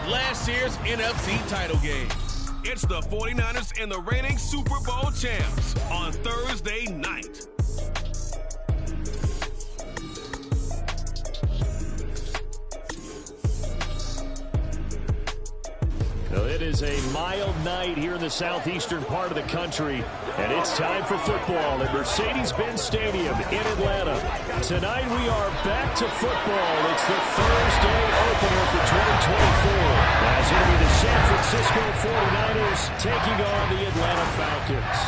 last year's NFC title game. It's the 49ers and the reigning Super Bowl champs on Thursday night. Well, it is a mild night here in the southeastern part of the country, and it's time for football at Mercedes-Benz Stadium in Atlanta. Tonight we are back to football. It's the Thursday opener for 2024. As it'll be the San Francisco 49ers taking on the Atlanta Falcons.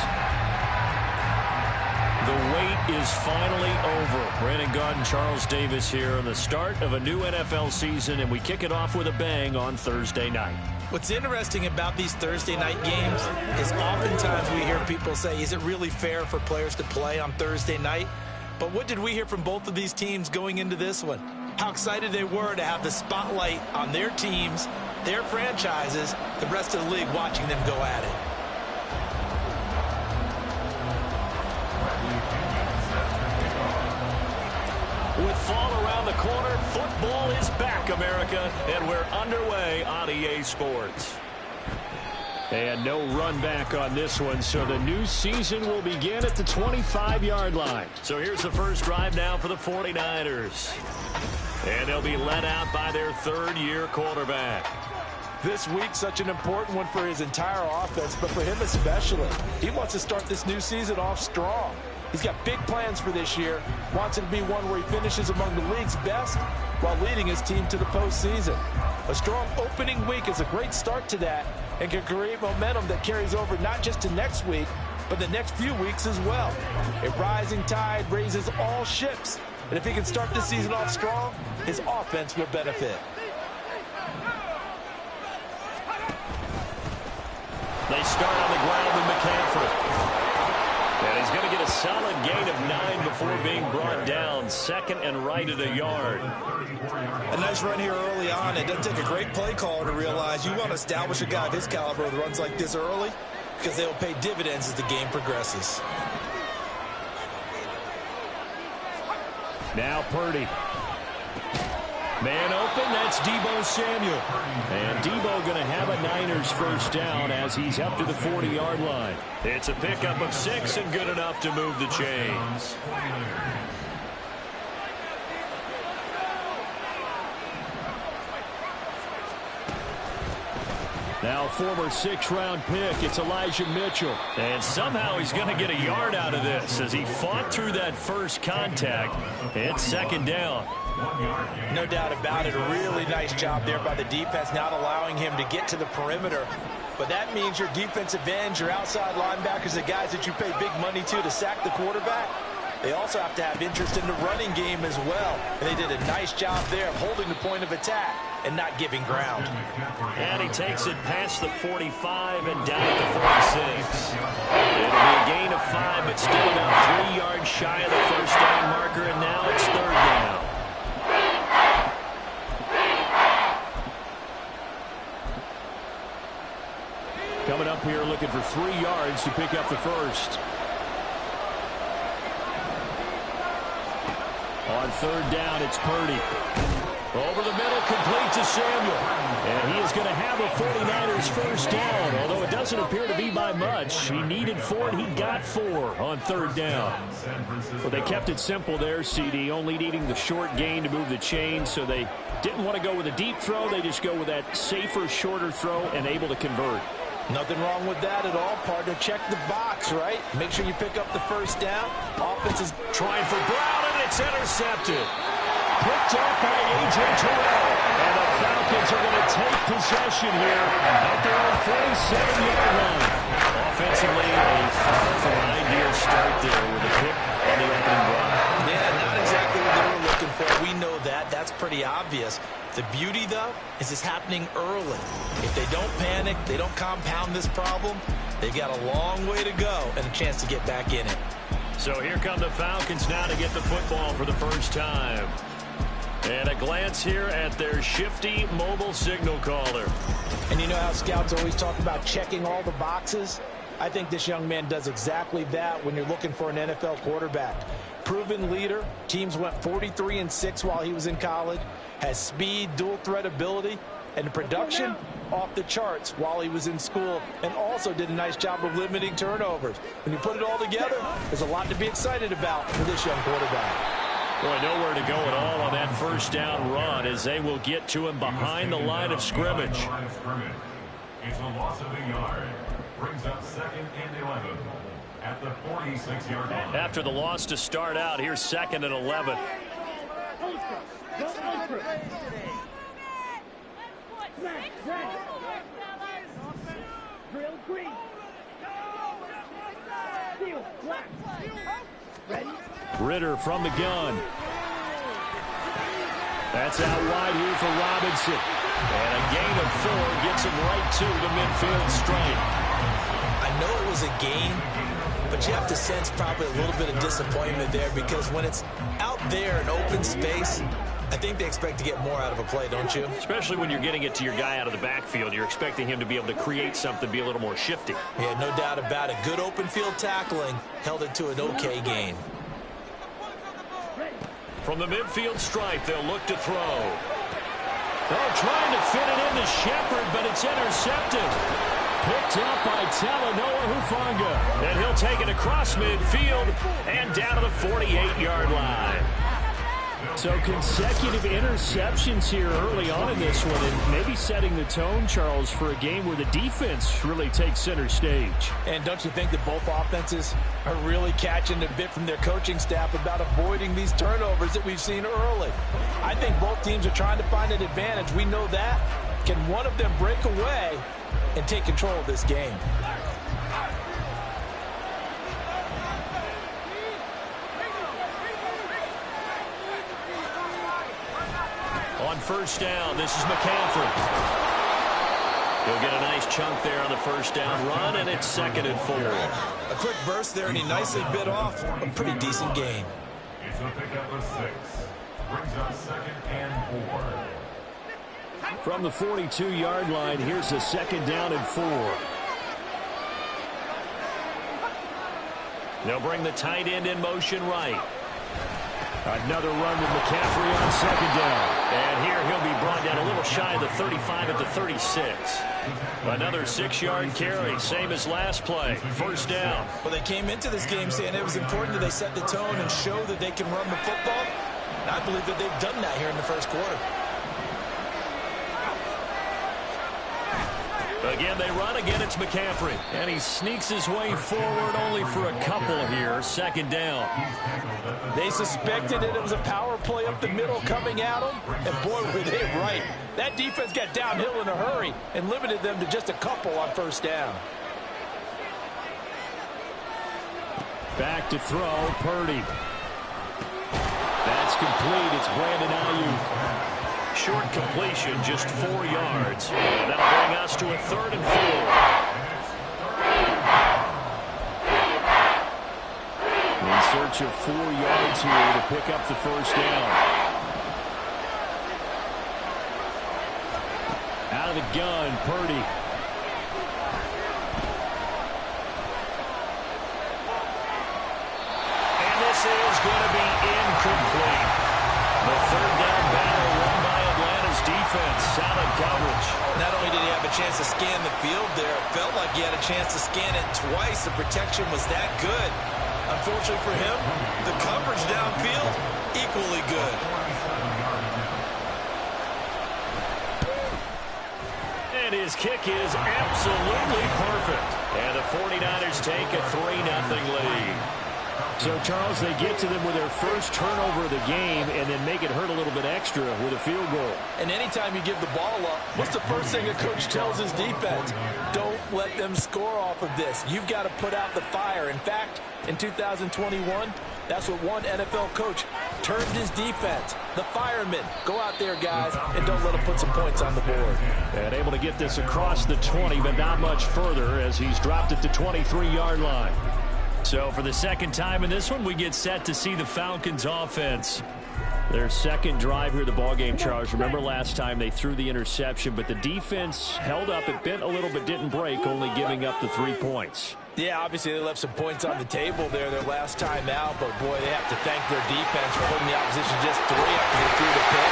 The wait is finally over. Brandon Gaudin, Charles Davis here on the start of a new NFL season, and we kick it off with a bang on Thursday night. What's interesting about these Thursday night games is oftentimes we hear people say, is it really fair for players to play on Thursday night? But what did we hear from both of these teams going into this one? How excited they were to have the spotlight on their teams, their franchises, the rest of the league watching them go at it. With fall around the corner, football is back, America, and we're underway on EA Sports. And no run back on this one, so the new season will begin at the 25-yard line. So here's the first drive now for the 49ers. And they'll be led out by their third-year quarterback. This week, such an important one for his entire offense, but for him especially. He wants to start this new season off strong. He's got big plans for this year, wants it to be one where he finishes among the league's best while leading his team to the postseason. A strong opening week is a great start to that and can create momentum that carries over not just to next week, but the next few weeks as well. A rising tide raises all ships, and if he can start this season off strong, his offense will benefit. They start on the ground with McCaffrey. And he's going to get a solid gain of 9 before being brought down. Second and right at a yard. A nice run here early on. It doesn't take a great play caller to realize you want to establish a guy of his caliber with runs like this early because they will pay dividends as the game progresses. Now Purdy. Man open, that's Deebo Samuel. And Deebo going to have a Niners first down as he's up to the 40-yard line. It's a pickup of 6 and good enough to move the chains. Now former 6th-round pick, it's Elijah Mitchell. And somehow he's going to get a yard out of this as he fought through that first contact. It's second down. No doubt about it. A really nice job there by the defense, not allowing him to get to the perimeter. But that means your defensive ends, your outside linebackers, the guys that you pay big money to sack the quarterback, they also have to have interest in the running game as well. And they did a nice job there of holding the point of attack and not giving ground. And he takes it past the 45 and down at the 46. It'll be a gain of 5, but still about 3 yards shy of the first down marker, and now it's third down. Coming up here looking for 3 yards to pick up the first. On third down, it's Purdy. Over the middle, complete to Samuel. And he is going to have a 49ers first down, although it doesn't appear to be by much. He needed 4, and he got 4 on third down. Well, they kept it simple there, CD, only needing the short gain to move the chain, so they didn't want to go with a deep throw. They just go with that safer, shorter throw and able to convert. Nothing wrong with that at all, partner. Check the box, right? Make sure you pick up the first down. Offense is trying for Brown, and it's intercepted. Picked up by A.J. Terrell. And the Falcons are going to take possession here at their own 47-yard line. Offensively, a far from ideal start there with a pick on the opening drive. Yeah, not exactly what they were looking for. We know that. That's pretty obvious. The beauty, though, is it's happening early. If they don't panic, they don't compound this problem, they've got a long way to go and a chance to get back in it. So here come the Falcons now to get the football for the first time. And a glance here at their shifty mobile signal caller. And you know how scouts always talk about checking all the boxes? I think this young man does exactly that when you're looking for an NFL quarterback. Proven leader. Teams went 43-6 while he was in college. Has speed, dual threat ability. And the production off the charts while he was in school, and also did a nice job of limiting turnovers. When you put it all together, there's a lot to be excited about for this young quarterback. Boy, nowhere to go at all on that first down run as they will get to him behind the line of scrimmage. It's a loss of a yard. Brings up 2nd and 11 at the 46-yard line. After the loss to start out, here's 2nd and 11. Ritter from the gun. That's out wide here for Robinson. And a gain of 4 gets him right to the midfield stripe. I know it was a gain, but you have to sense probably a little bit of disappointment there, because when it's out there in open space, I think they expect to get more out of a play, don't you? Especially when you're getting it to your guy out of the backfield. You're expecting him to be able to create something, be a little more shifty. Yeah, no doubt about it. Good open field tackling held it to an okay gain. From the midfield stripe, they'll look to throw. Oh, trying to fit it into Shepard, but it's intercepted. Picked up by Talanoa Hufanga. And he'll take it across midfield and down to the 48-yard line. So consecutive interceptions here early on in this one, and maybe setting the tone, Charles, for a game where the defense really takes center stage. And don't you think that both offenses are really catching a bit from their coaching staff about avoiding these turnovers that we've seen early? I think both teams are trying to find an advantage. We know that. Can one of them break away and take control of this game? On first down, this is McCaffrey. He'll get a nice chunk there on the first down run, and it's 2nd and 4. A quick burst there, and he nicely bit off a pretty decent gain. It's a pickup of 6. Brings up 2nd and 4. From the 42-yard line, here's a 2nd down and 4. They'll bring the tight end in motion right. Another run with McCaffrey on 2nd down. And here he'll be brought down a little shy of the 35 at the 36. Another 6-yard carry, same as last play. First down. Well, they came into this game saying it was important that they set the tone and show that they can run the football. And I believe that they've done that here in the first quarter. Again, they run. Again, it's McCaffrey. And he sneaks his way forward only for a couple here. 2nd down. They suspected it was a power play up the middle coming at them, and boy, were they right. That defense got downhill in a hurry and limited them to just a couple on first down. Back to throw, Purdy. That's complete. It's Brandon Ayuk. Short completion, just 4 yards. And that'll bring us to a 3rd and 4. In search of 4 yards here to pick up the first down. Out of the gun, Purdy. And this is going to be incomplete. The 3rd down battle won by Atlanta's defense. Solid coverage. Not only did he have a chance to scan the field there, it felt like he had a chance to scan it twice. The protection was that good. Unfortunately for him, the coverage downfield, equally good. And his kick is absolutely perfect. And the 49ers take a 3-0 lead. So, Charles, they get to them with their first turnover of the game and then make it hurt a little bit extra with a field goal. And anytime you give the ball up, what's the first thing a coach tells his defense? Don't let them score off of this. You've got to put out the fire. In fact, in 2021, that's what one NFL coach termed his defense. The firemen. Go out there, guys, and don't let them put some points on the board. And able to get this across the 20, but not much further as he's dropped it to 23-yard line. So for the second time in this one, we get set to see the Falcons offense. Their second drive here of the ballgame, Charles. Remember last time they threw the interception, but the defense held up. It bent a little but didn't break, only giving up the 3 points. Yeah, obviously they left some points on the table there their last time out, but boy, they have to thank their defense for holding the opposition just 3 after they threw the pick.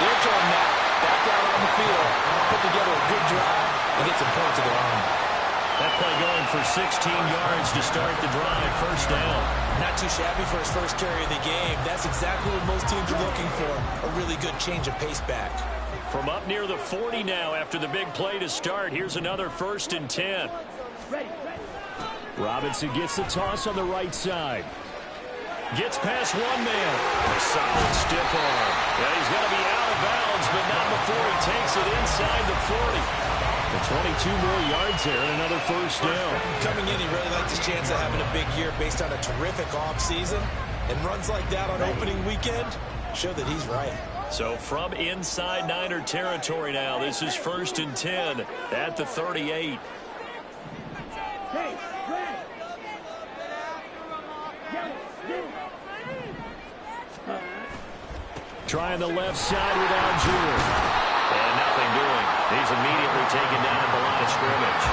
They'll turn that back out on on the field, put together a good drive, and get some points of their own. That play going for 16 yards to start the drive. First down. Not too shabby for his first carry of the game. That's exactly what most teams are looking for, a really good change of pace back. From up near the 40 now after the big play to start, here's another 1st and 10. Robinson gets the toss on the right side. Gets past one man. A solid stiff arm. Yeah, he's going to be out of bounds, but not before he takes it inside the 40. And 22 more yards there and another first down. Coming in, he really likes his chance of having a big year based on a terrific offseason. And runs like that on opening weekend show that he's right. So from inside Niner territory now, this is 1st and 10 at the 38. Trying the left side with Algier. And nothing doing. He's immediately taken down at the line of scrimmage.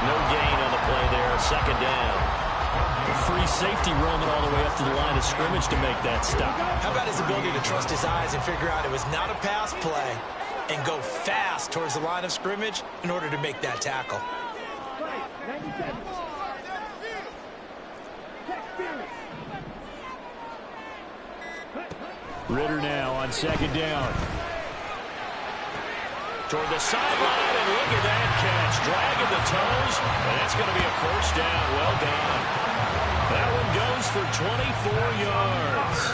No gain on the play there. 2nd down. A free safety roaming all the way up to the line of scrimmage to make that stop. How about his ability to trust his eyes and figure out it was not a pass play and go fast towards the line of scrimmage in order to make that tackle. Ritter now on 2nd down. Toward the sideline, and look at that catch. Dragging the toes, and that's going to be a first down. Well done. That one goes for 24 yards.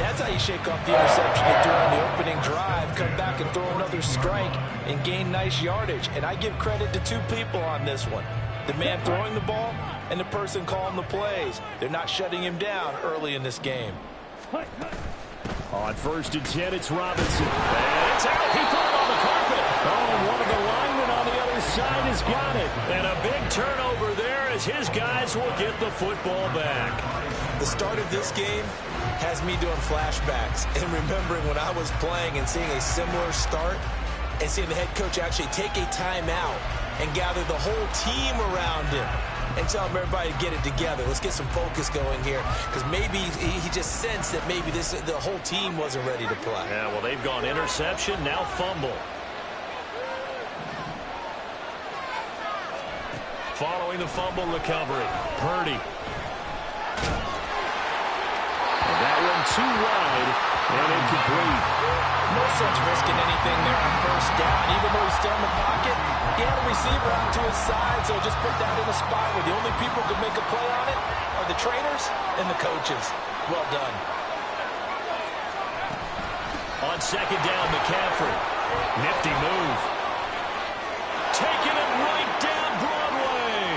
That's how you shake off the interception you threw on the opening drive, come back and throw another strike and gain nice yardage. And I give credit to 2 people on this one. The man throwing the ball and the person calling the plays. They're not shutting him down early in this game. On 1st and 10, it's Robinson. And it's out. He put it on the carpet. Oh, one of the linemen on the other side has got it. And a big turnover there as his guys will get the football back. The start of this game has me doing flashbacks and remembering when I was playing and seeing a similar start and seeing the head coach actually take a timeout and gather the whole team around him and tell everybody to get it together. Let's get some focus going here, because maybe he just sensed that maybe the whole team wasn't ready to play. Yeah, well, they've gone interception, now fumble. Following the fumble recovery, Purdy. And that one too wide and incomplete. No sense risking anything there on 1st down. Even though he's still in the pocket, he had a receiver out to his side, so just put that in a spot where the only people who can make a play on it are the trainers and the coaches. Well done. On 2nd down, McCaffrey. Nifty move. Taking it right down Broadway.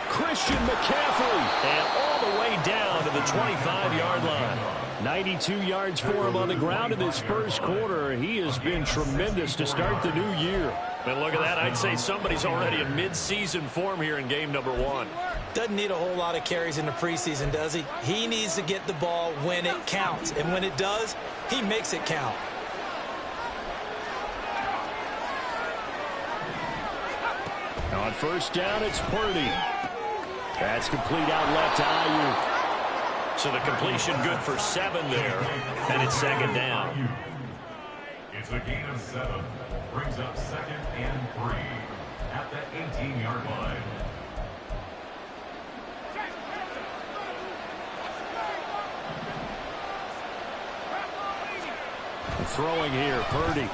Christian McCaffrey. And all the way down to the 25-yard line. 92 yards for him on the ground in this first quarter. He has been tremendous to start the new year. And look at that. I'd say somebody's already in mid-season form here in game number 1. Doesn't need a whole lot of carries in the preseason, does he? He needs to get the ball when it counts. And when it does, he makes it count. On 1st down, it's Purdy. That's complete out left to Ayuk. So the completion good for 7 there, and it's 2nd down. It's a gain of 7. Brings up 2nd and 3 at the 18-yard line. Throwing here, Purdy.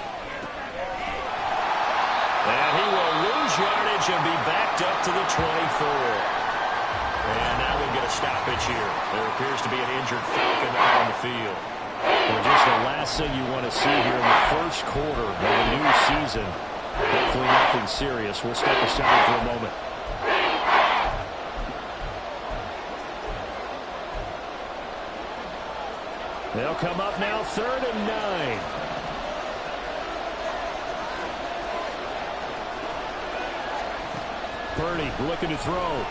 And he will lose yardage and be backed up to the 24. And now we'll get a stoppage here. There appears to be an injured Falcon out on the field. Well, just the last thing you want to see here in the first quarter of a new season. Hopefully nothing serious. We'll step aside for a moment. They'll come up now 3rd and 9. Purdy looking to throw.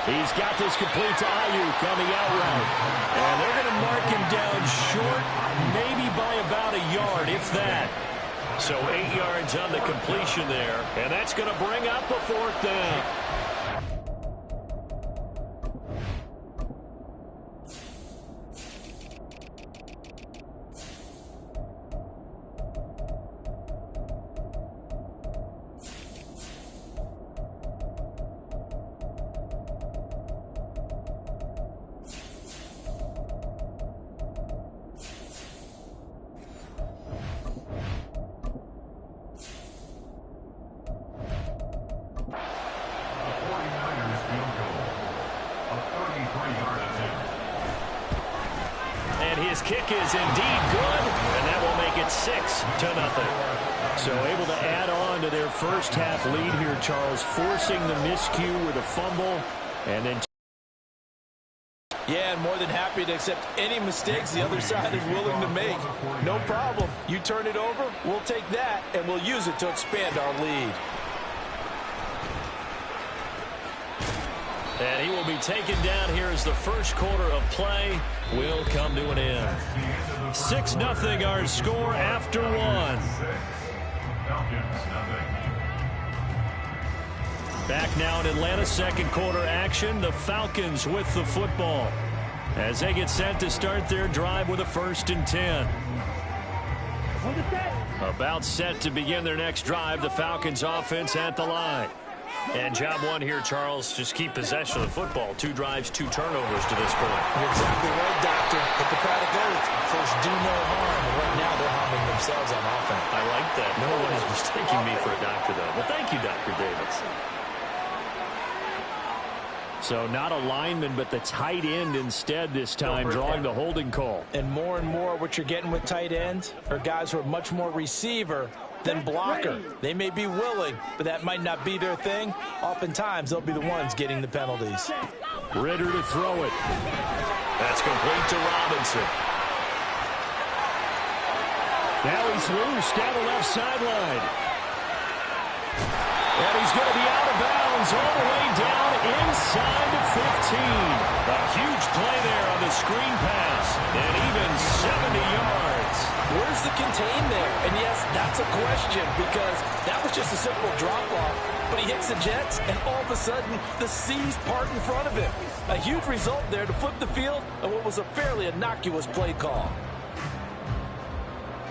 He's got this complete to Ayuk on the out route. And they're going to mark him down short, maybe by about a yard, if that. So 8 yards on the completion there. And that's going to bring up the 4th down. His kick is indeed good, and that will make it 6-0. So able to add on to their first half lead here, Charles, forcing the miscue with a fumble, and then yeah, and more than happy to accept any mistakes the other side is willing to make. No problem. You turn it over, we'll take that, and we'll use it to expand our lead. And he will be taken down here as the first quarter of play will come to an end. 6-0 our score after one. Back now in Atlanta, second quarter action. The Falcons with the football as they get set to start their drive with a 1st and 10. About set to begin their next drive. The Falcons offense at the line. And job one here, Charles, just keep possession of the football. 2 drives, 2 turnovers to this point. You're exactly right, Doctor. Hippocratic oath. First, do no harm. And right now, they're harming themselves on offense. I like that. No one is mistaking me for a doctor, though. Well, thank you, Dr. Davis. So not a lineman, but the tight end instead this time, drawing the holding call. And more what you're getting with tight ends are guys who are much more receiver than blocker. They may be willing, but that might not be their thing. Oftentimes, they'll be the ones getting the penalties. Ritter to throw it. That's complete to Robinson. Now he's loose down the left sideline. And he's going to be out of bounds all the way down inside the 15. A huge play there on the screen pass. And even 70 yards. Where's the contain there? And yes, that's a question because that was just a simple drop-off. But he hits the Jets, and all of a sudden, the seas part in front of him. A huge result there to flip the field on what was a fairly innocuous play call.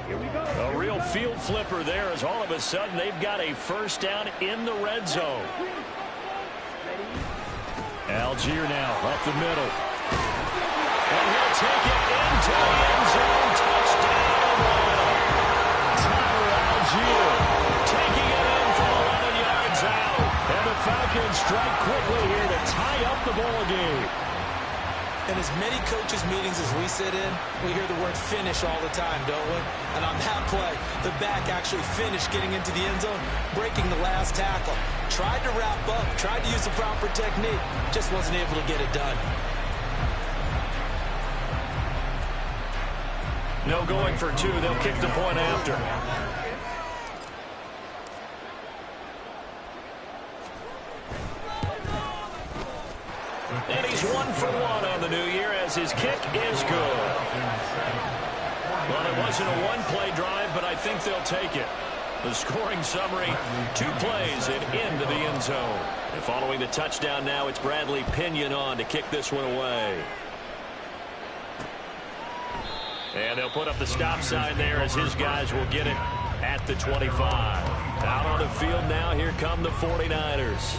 Here we go. A real field flipper there as all of a sudden they've got a first down in the red zone. Algier now up the middle. And he'll take it into the end zone. Touchdown. Tyler Algier taking it in from 11 yards out. And the Falcons strike quickly here to tie up the ball game. In as many coaches' meetings as we sit in, we hear the word finish all the time, don't we? And on that play, the back actually finished getting into the end zone, breaking the last tackle. Tried to wrap up, tried to use the proper technique, just wasn't able to get it done. No going for 2. They'll kick the point after. And he's 1 for 1 on the new year as his kick is good. Well, it wasn't a one-play drive, but I think they'll take it. The scoring summary, 2 plays and into the end zone. And following the touchdown now, it's Bradley Pinion on to kick this one away. And they'll put up the stop sign there as his guys will get it at the 25. Out on the field now, here come the 49ers.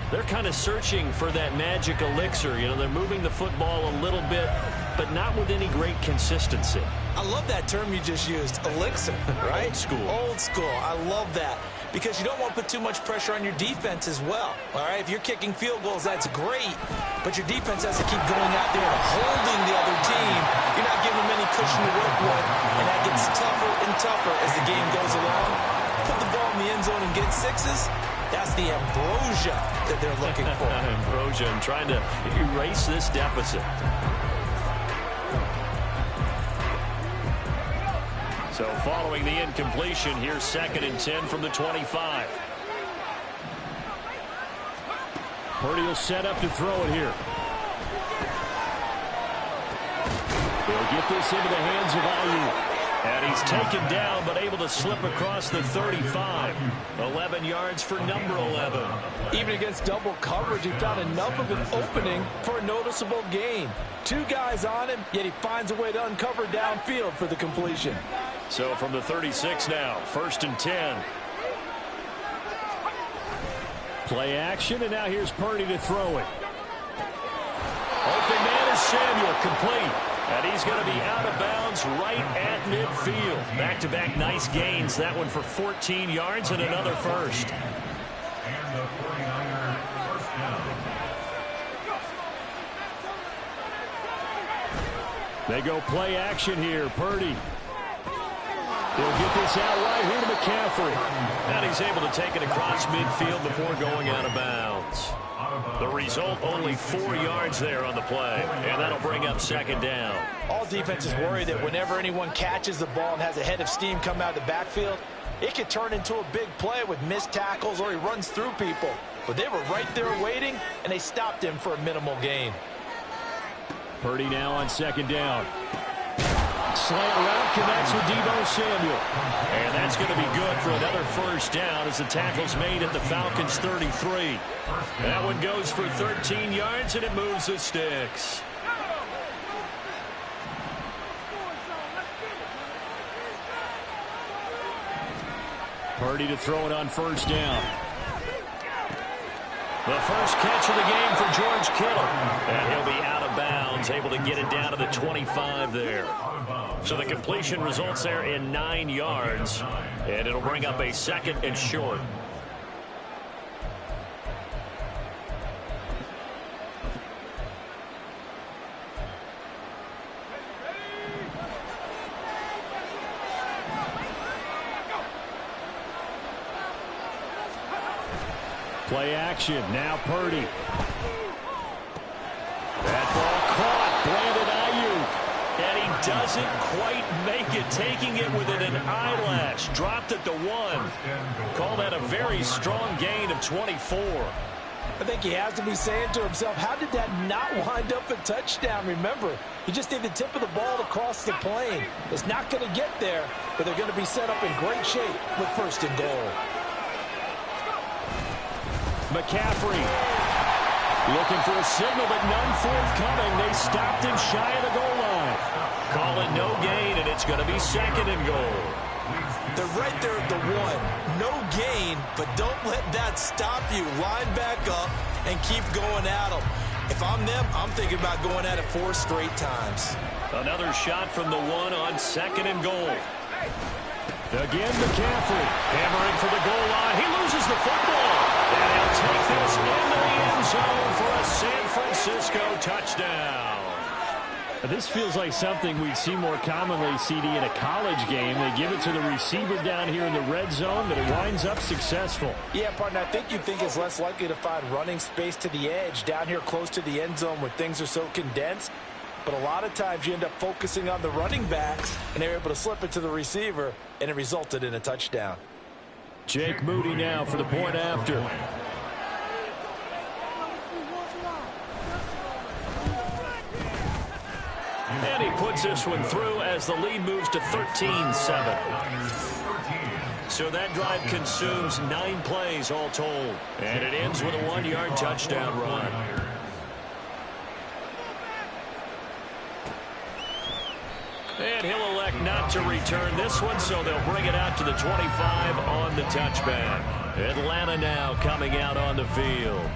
They're kind of searching for that magic elixir. You know, they're moving the football a little bit, but not with any great consistency. I love that term you just used, elixir, right? Old school. Old school. I love that because you don't want to put too much pressure on your defense as well. All right, if you're kicking field goals, that's great, but your defense has to keep going out there and holding the other team. You're not giving them any cushion to work with, and that gets tougher and tougher as the game goes along. Put the ball in the end zone and get 6s. That's the ambrosia that they're looking for. Ambrosia and trying to erase this deficit. So following the incompletion, here's 2nd and 10 from the 25. Purdy will set up to throw it here. They'll get this into the hands of Ayuk. And he's taken down, but able to slip across the 35. 11 yards for number 11. Even against double coverage, he found enough of an opening for a noticeable gain. 2 guys on him, yet he finds a way to uncover downfield for the completion. So from the 36 now, 1st and 10. Play action, and now here's Purdy to throw it. Open man is Samuel, complete. And he's going to be out of bounds right at midfield. Back-to-back nice gains. That one for 14 yards and another first. And the 49ers first down. They go play action here. Purdy. He'll get this out right here to McCaffrey. And he's able to take it across midfield before going out of bounds. The result, only 4 yards there on the play. And that'll bring up second down. All defenses worry that whenever anyone catches the ball and has a head of steam come out of the backfield, it could turn into a big play with missed tackles or he runs through people. But they were right there waiting, and they stopped him for a minimal gain. Purdy now on second down. Slant route connects with Deebo Samuel. And that's going to be good for another first down as the tackle's made at the Falcons' 33. That one goes for 13 yards, and it moves the sticks. Purdy to throw it on first down. The first catch of the game for George Kittle. And he'll be out of bounds, able to get it down to the 25 there. So the completion results there in 9 yards. And it'll bring up a second and short. Play action. Now Purdy. That ball caught. Brandon Ayuk. And he doesn't quite make it. Taking it within an eyelash. Dropped at the 1. Call that a very strong gain of 24. I think he has to be saying to himself, how did that not wind up a touchdown? Remember, you just need the tip of the ball to cross the plane. It's not going to get there, but they're going to be set up in great shape with first and goal. McCaffrey looking for a signal, but none forthcoming. They stopped him shy of the goal line. Call it no gain, and it's going to be second and goal. They're right there at the 1. No gain, but don't let that stop you. Line back up and keep going at them. If I'm them, I'm thinking about going at it 4 straight times. Another shot from the 1 on second and goal. Again, McCaffrey hammering for the goal line. He loses the football. And he'll take this into the end zone for a San Francisco touchdown. This feels like something we'd see more commonly, CD, in a college game. They give it to the receiver down here in the red zone, but it winds up successful. Yeah, partner, I think you think it's less likely to find running space to the edge down here close to the end zone where things are so condensed. But a lot of times you end up focusing on the running backs, and they're able to slip it to the receiver, and it resulted in a touchdown. Jake Moody now for the point after. And he puts this one through as the lead moves to 13-7. So that drive consumes 9 plays all told. And it ends with a 1-yard touchdown run. And he'll elect not to return this one, so they'll bring it out to the 25 on the touchback. Atlanta now coming out on the field.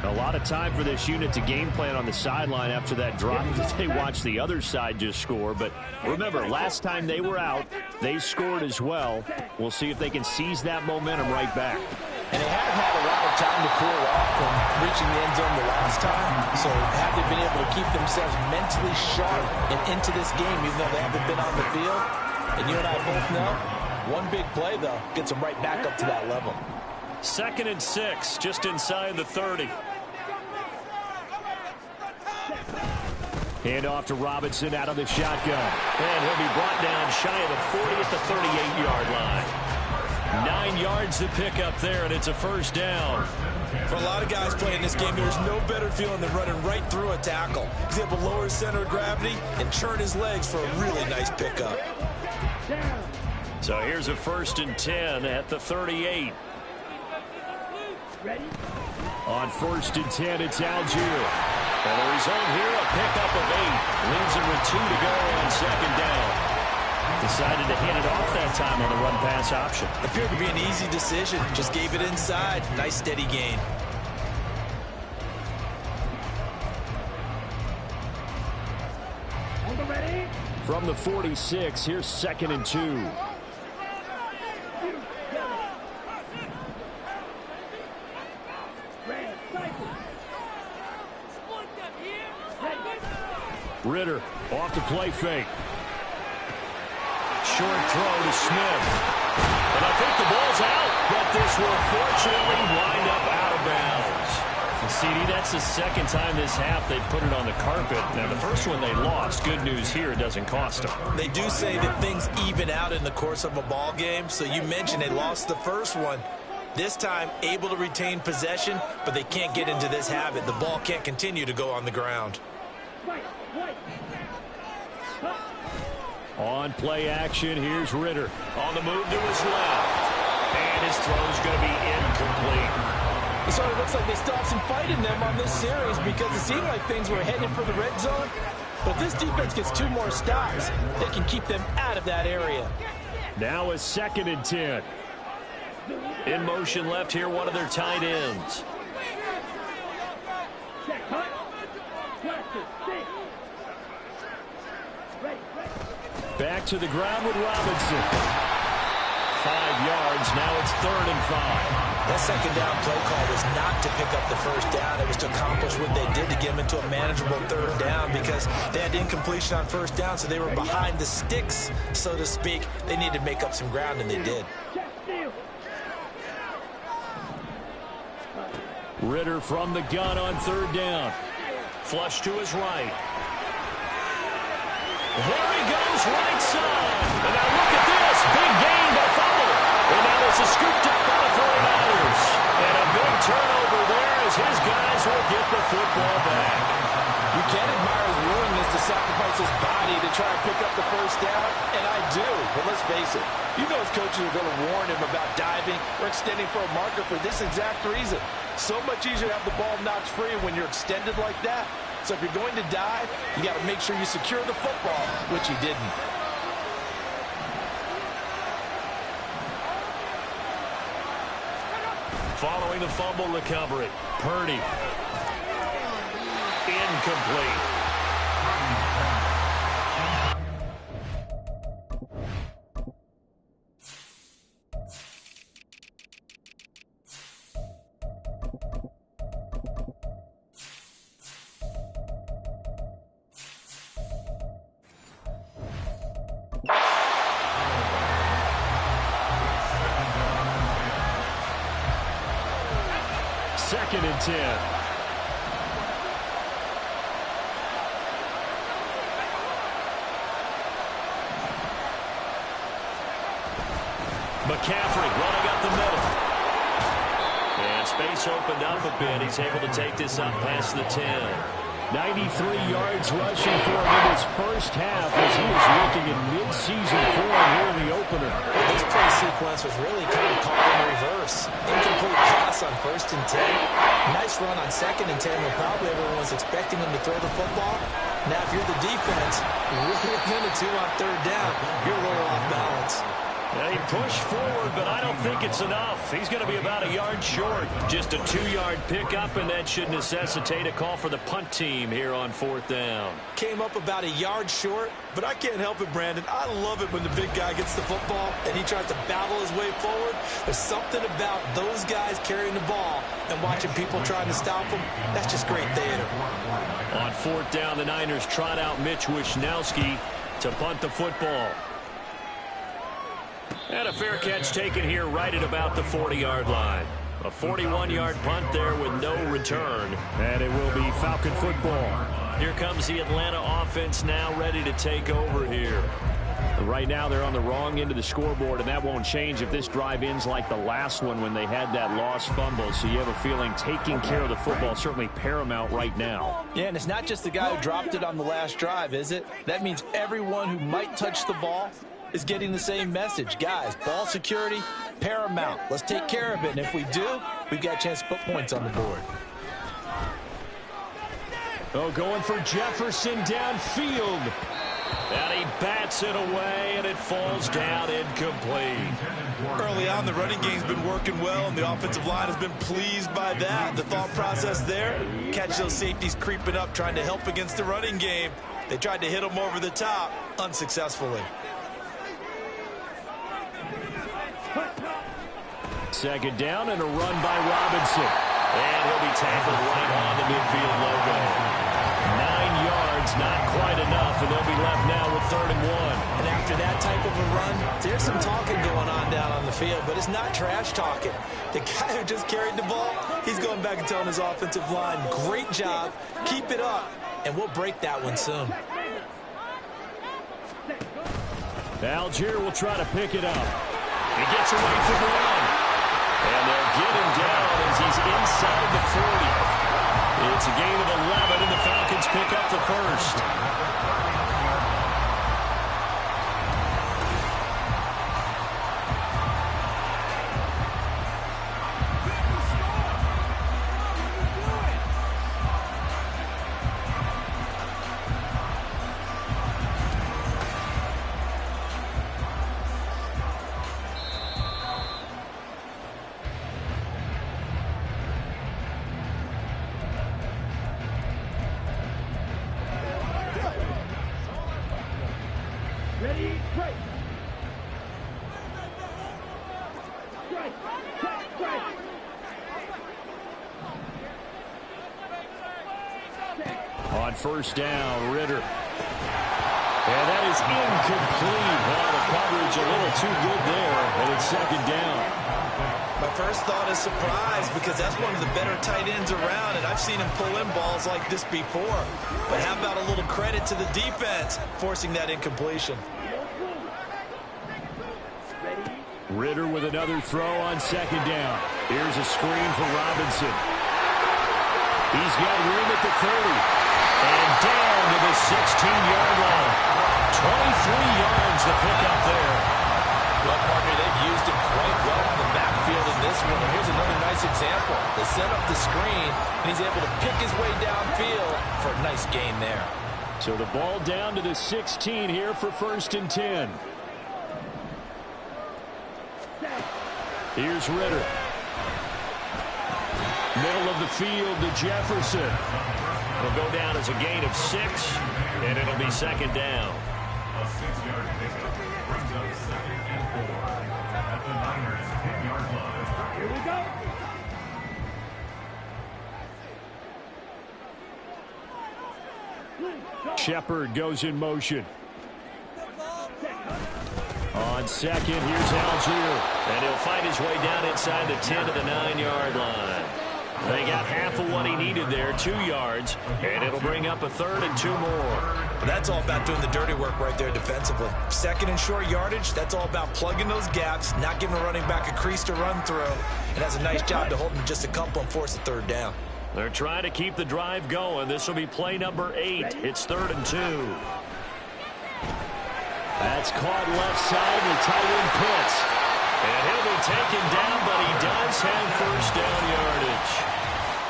A lot of time for this unit to game plan on the sideline after that drop that they watched the other side just score. But remember, last time they were out, they scored as well. We'll see if they can seize that momentum right back. And they haven't had a lot of time to cool off from reaching the end zone the last time. So have they been able to keep themselves mentally sharp and into this game, even though they haven't been on the field? And you and I both know, one big play, though, gets them right back up to that level. 2nd and 6, just inside the 30. Hand off to Robinson out of the shotgun. And he'll be brought down shy of the 40 at the 38-yard line. 9 yards to pick up there, and it's a first down. For a lot of guys playing this game, there's no better feeling than running right through a tackle. He's able to lower his center of gravity and churn his legs for a really nice pickup. So here's a 1st and 10 at the 38. On 1st and 10, it's Algier. And the result here, a pickup of 8. Leaves him with 2 to go on 2nd down. Decided to hand it off that time on the run-pass option. Appeared to be an easy decision. Just gave it inside. Nice steady gain. From the 46, here's 2nd and 2. Ritter off the play fake. Short throw to Smith. And I think the ball's out, but this will fortunately wind up out of bounds. And CD, that's the second time this half they put it on the carpet. Now, the first one they lost. Good news here, it doesn't cost them. They do say that things even out in the course of a ball game. So you mentioned they lost the first one. This time, able to retain possession, but they can't get into this habit. The ball can't continue to go on the ground. On play action, here's Ritter. On the move to his left. And his throw's going to be incomplete. It sort of looks like they still have some fight in them on this series because it seemed like things were headed for the red zone. But if this defense gets 2 more stops, they can keep them out of that area. Now a 2nd and 10. In motion left here, one of their tight ends. Back to the ground with Robinson. 5 yards. Now it's 3rd and 5. That second down play call was not to pick up the first down. It was to accomplish what they did to get them into a manageable 3rd down because they had incompletion on first down, so they were behind the sticks, so to speak. They needed to make up some ground, and they did. Ritter from the gun on 3rd down. Flush to his right. There he goes, right side. And now look at this. Big gain by Fumble. And now this is scooped up by the 49ers. And a big turnover there as his guys will get the football back. You can admire his willingness to sacrifice his body to try and pick up the first down, and I do. But let's face it, you know his coaches are going to warn him about diving or extending for a marker for this exact reason. So much easier to have the ball knocked free when you're extended like that. So if you're going to dive, you got to make sure you secure the football, which he didn't. Following the fumble recovery, Purdy. Incomplete. Second and 10. McCaffrey running up the middle. And space opened up a bit. He's able to take this up past the 10. 93 yards rushing for him in his first half as he was looking in mid-season form here in the opener. This play sequence was really kind of caught in reverse. Incomplete pass on 1st and 10. Nice run on 2nd and 10 when probably everyone was expecting him to throw the football. Now if you're the defense, really within a 2 on 3rd down, you're a little off balance. He pushed forward, but I don't think it's enough. He's going to be about a yard short. Just a 2-yard pickup, and that should necessitate a call for the punt team here on 4th down. Came up about a yard short, but I can't help it, Brandon. I love it when the big guy gets the football and he tries to battle his way forward. There's something about those guys carrying the ball and watching people trying to stop them. That's just great theater. On 4th down, the Niners trot out Mitch Wishnowski to punt the football. And a fair catch taken here right at about the 40-yard line. A 41-yard punt there with no return. And it will be Falcon football. Here comes the Atlanta offense now ready to take over here. Right now they're on the wrong end of the scoreboard, and that won't change if this drive ends like the last one when they had that lost fumble. So you have a feeling taking care of the football is certainly paramount right now. Yeah, and it's not just the guy who dropped it on the last drive, is it? That means everyone who might touch the ball is getting the same message. Guys, ball security, paramount. Let's take care of it. And if we do, we've got a chance to put points on the board. Oh, going for Jefferson downfield. And he bats it away, and it falls down incomplete. Early on, the running game's been working well, and the offensive line has been pleased by that. The thought process there, catch those safeties creeping up, trying to help against the running game. They tried to hit them over the top, unsuccessfully. Second down and a run by Robinson. And he'll be tackled right on the midfield logo. 9 yards It's not quite enough, and they'll be left now with 3rd and 1. And after that type of a run, there's some talking going on down on the field, but it's not trash talking. The guy who just carried the ball, he's going back and telling his offensive line, great job, keep it up, and we'll break that one soon. Algier will try to pick it up. He gets away from one. And they'll get him down as he's inside the 40. It's a gain of 11, and the Falcons pick up the first. On first down, Ritter. And that is incomplete. Well, the coverage a little too good there, and it's 2nd down. My first thought is surprise, because that's one of the better tight ends around, and I've seen him pull in balls like this before. But how about a little credit to the defense forcing that incompletion? Ritter with another throw on 2nd down. Here's a screen for Robinson. He's got room at the 30. And down to the 16-yard line. 23 yards to pick up there. Well, partner, they've used him quite well in the backfield in this one. And here's another nice example. They set up the screen, and he's able to pick his way downfield for a nice gain there. So the ball down to the 16 here for 1st and 10. Here's Ritter. Middle of the field to Jefferson. It'll go down as a gain of 6, and it'll be 2nd down. A 6-yard pickup brings up 2nd and 4 at the Niners' 10-yard line. Here we go. Shepard goes in motion. On 2nd, here's Algier. And he'll fight his way down inside the 10 to the 9-yard line. They got half of what he needed there, 2 yards, and it'll bring up a 3rd and 2 more. That's all about doing the dirty work right there defensively. 2nd and short yardage, that's all about plugging those gaps, not giving a running back a crease to run through, and that's a nice job to hold him just a couple and force a 3rd down. They're trying to keep the drive going. This will be play number 8. It's 3rd and 2. That's caught left side with tight end Pitts. And he'll be taken down, but he does have first down yardage.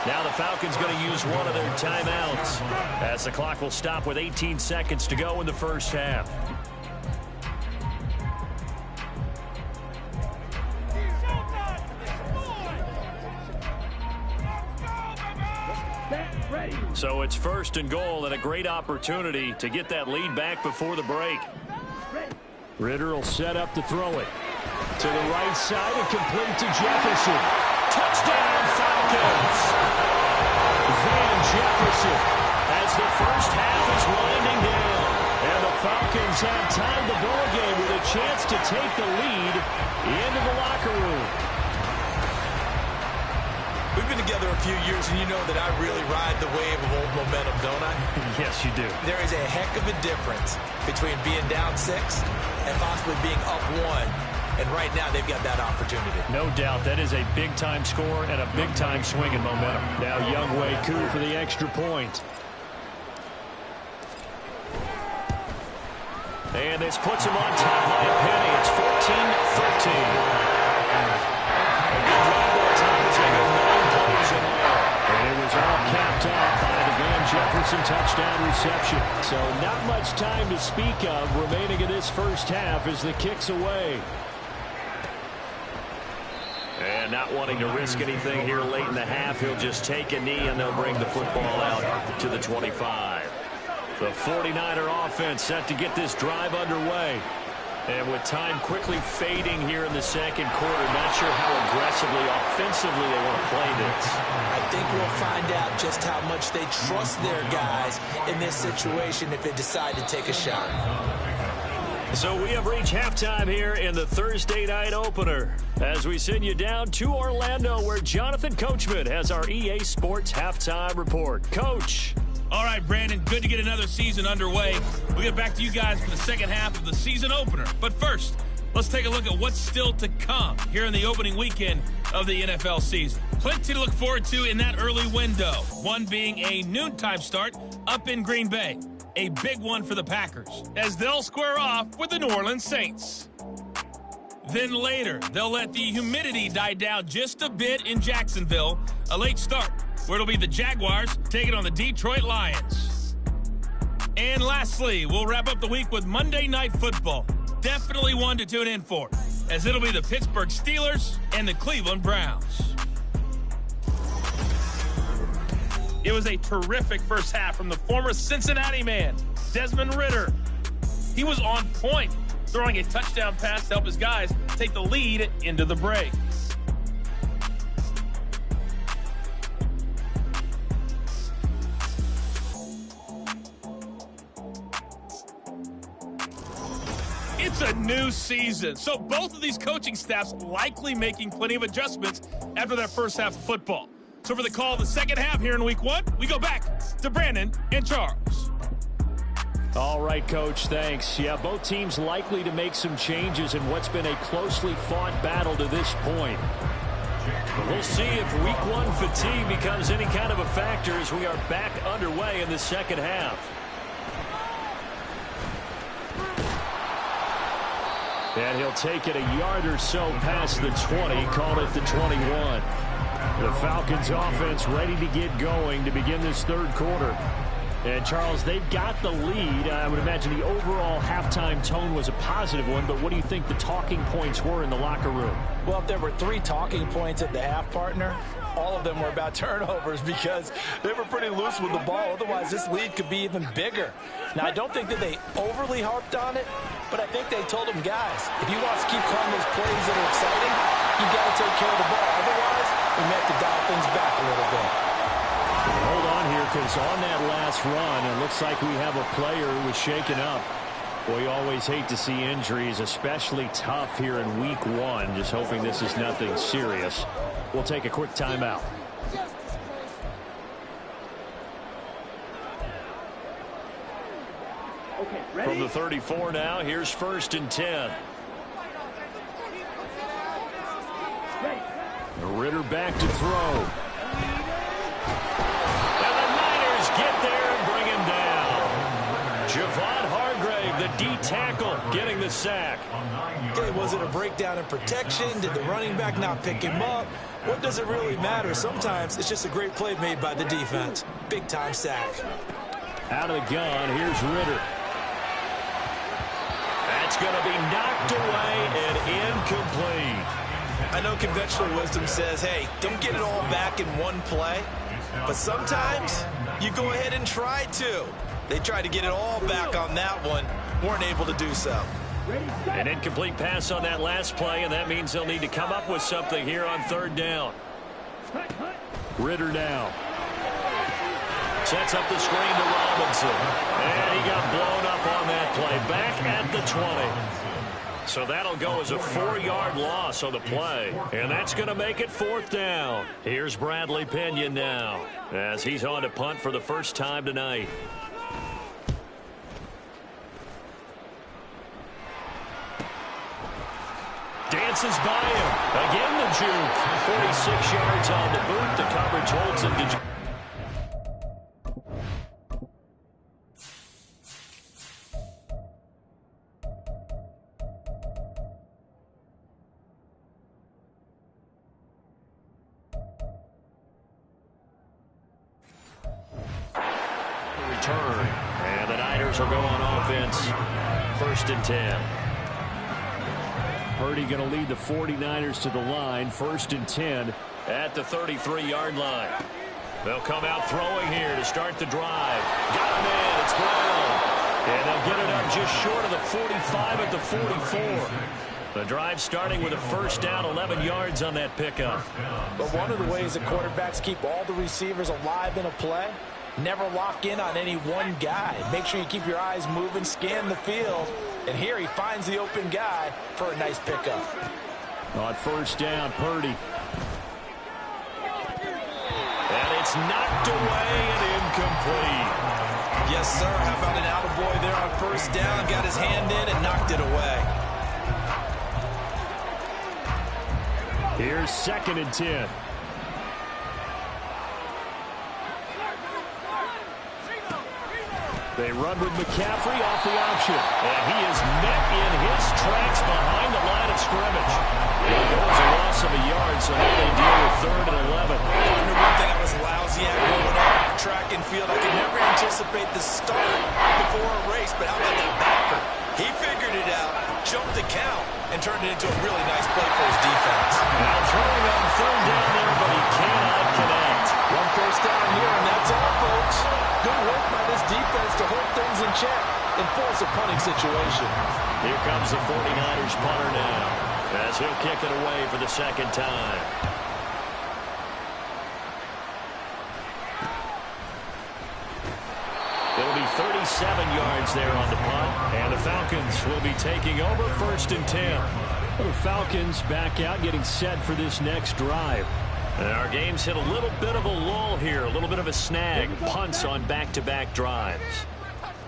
Now the Falcons going to use one of their timeouts as the clock will stop with 18 seconds to go in the first half. So it's 1st and goal, and a great opportunity to get that lead back before the break. Ritter will set up to throw it. To the right side and complete to Jefferson. Touchdown, Falcons! Van Jefferson as the first half is winding down. And the Falcons have tied the ball game with a chance to take the lead into the locker room. We've been together a few years, and you know that I really ride the wave of old momentum, don't I? Yes, you do. There is a heck of a difference between being down 6 and possibly being up 1. And right now, they've got that opportunity. No doubt. That is a big-time score and a big-time swing in momentum. Now Younghoe Koo for the extra point. And this puts him on top by a penny. It's 14-13. A good drive that time as they go 9 plays in all. And it was all capped off by the Van Jefferson touchdown reception. So not much time to speak of remaining in this first half as the kick's away. And not wanting to risk anything here late in the half, he'll just take a knee and they'll bring the football out to the 25. The 49er offense set to get this drive underway. And with time quickly fading here in the second quarter, not sure how aggressively, offensively they want to play this. I think we'll find out just how much they trust their guys in this situation if they decide to take a shot. So we have reached halftime here in the Thursday night opener as we send you down to Orlando where Jonathan Coachman has our EA Sports halftime report. Coach. All right, Brandon, good to get another season underway. We'll get back to you guys for the second half of the season opener. But first, let's take a look at what's still to come here in the opening weekend of the NFL season. Plenty to look forward to in that early window, one being a noontime start up in Green Bay. A big one for the Packers, as they'll square off with the New Orleans Saints. Then later, they'll let the humidity die down just a bit in Jacksonville. A late start, where it'll be the Jaguars taking on the Detroit Lions. And lastly, we'll wrap up the week with Monday Night Football. Definitely one to tune in for, as it'll be the Pittsburgh Steelers and the Cleveland Browns. It was a terrific first half from the former Cincinnati man, Desmond Ridder. He was on point, throwing a touchdown pass to help his guys take the lead into the break. It's a new season, so both of these coaching staffs likely making plenty of adjustments after that first half of football. So for the call of the second half here in week one, we go back to Brandon and Charles. All right, Coach, thanks. Yeah, both teams likely to make some changes in what's been a closely fought battle to this point. We'll see if week one fatigue becomes any kind of a factor as we are back underway in the second half. And he'll take it a yard or so past the 20, call it the 21. The Falcons offense ready to get going to begin this third quarter. And, Charles, they've got the lead. I would imagine the overall halftime tone was a positive one, but what do you think the talking points were in the locker room? Well, if there were 3 talking points at the half, partner, all of them were about turnovers because they were pretty loose with the ball. Otherwise, this lead could be even bigger. Now, I don't think that they overly harped on it, but I think they told them, guys, if you want to keep calling those plays that are exciting, you've got to take care of the ball. Otherwise, we may have to dial things back a little bit. Hold on here, because on that last run, it looks like we have a player who was shaken up. Well, you always hate to see injuries, especially tough here in week one. Just hoping this is nothing serious. We'll take a quick timeout. From the 34 now, here's 1st and 10. Ridder back to throw. And the Niners get there and bring him down. Javon Hargrave, the D tackle, getting the sack. Okay, was it a breakdown in protection? Did the running back not pick him up? What does it really matter? Sometimes it's just a great play made by the defense. Big-time sack. Out of the gun, here's Ridder. That's going to be knocked away and incomplete. I know conventional wisdom says, hey, don't get it all back in one play. But sometimes you go ahead and try to. They tried to get it all back on that one. Weren't able to do so. An incomplete pass on that last play, and that means they'll need to come up with something here on 3rd down. Ridder now. Sets up the screen to Robinson. And he got blown up on that play. Back at the 20. So that'll go as a 4-yard loss on the play. And that's going to make it 4th down. Here's Bradley Pinion now as he's on to punt for the first time tonight. Dances by him. Again the juke. 46 yards on the boot. The coverage holds him to return. And the Niners will go on offense. 1st and 10. Purdy going to lead the 49ers to the line. 1st and 10 at the 33-yard line. They'll come out throwing here to start the drive. Got him in. It's Brown. And they'll get it up just short of the 45 at the 44. The drive starting with a first down, 11 yards on that pickup. But one of the ways that quarterbacks keep all the receivers alive in a play, never lock in on any one guy. Make sure you keep your eyes moving, scan the field. And here he finds the open guy for a nice pickup. On first down, Purdy. And it's knocked away and incomplete. Yes, sir. How about an attaboy there on first down? Got his hand in and knocked it away. Here's 2nd and 10. They run with McCaffrey off the option. And he is met in his tracks behind the line of scrimmage. There was a loss of a yard, so now they deal with 3rd and 11. One thing I was lousy at growing up, track and field, I could never anticipate the start before a race, but how about that backer? He figured it out, jumped the count, and turned it into a really nice play for his defense. Now throwing on 3rd down there, but he cannot connect. One first down here, and that's all, folks. Good work by this defense to hold things in check and force a punting situation. Here comes the 49ers punter now, as he'll kick it away for the 2nd time. It'll be 37 yards there on the punt, and the Falcons will be taking over 1st and 10. The Falcons back out, getting set for this next drive. And our game's hit a little bit of a lull here, a little bit of a snag. Punts on back-to-back drives.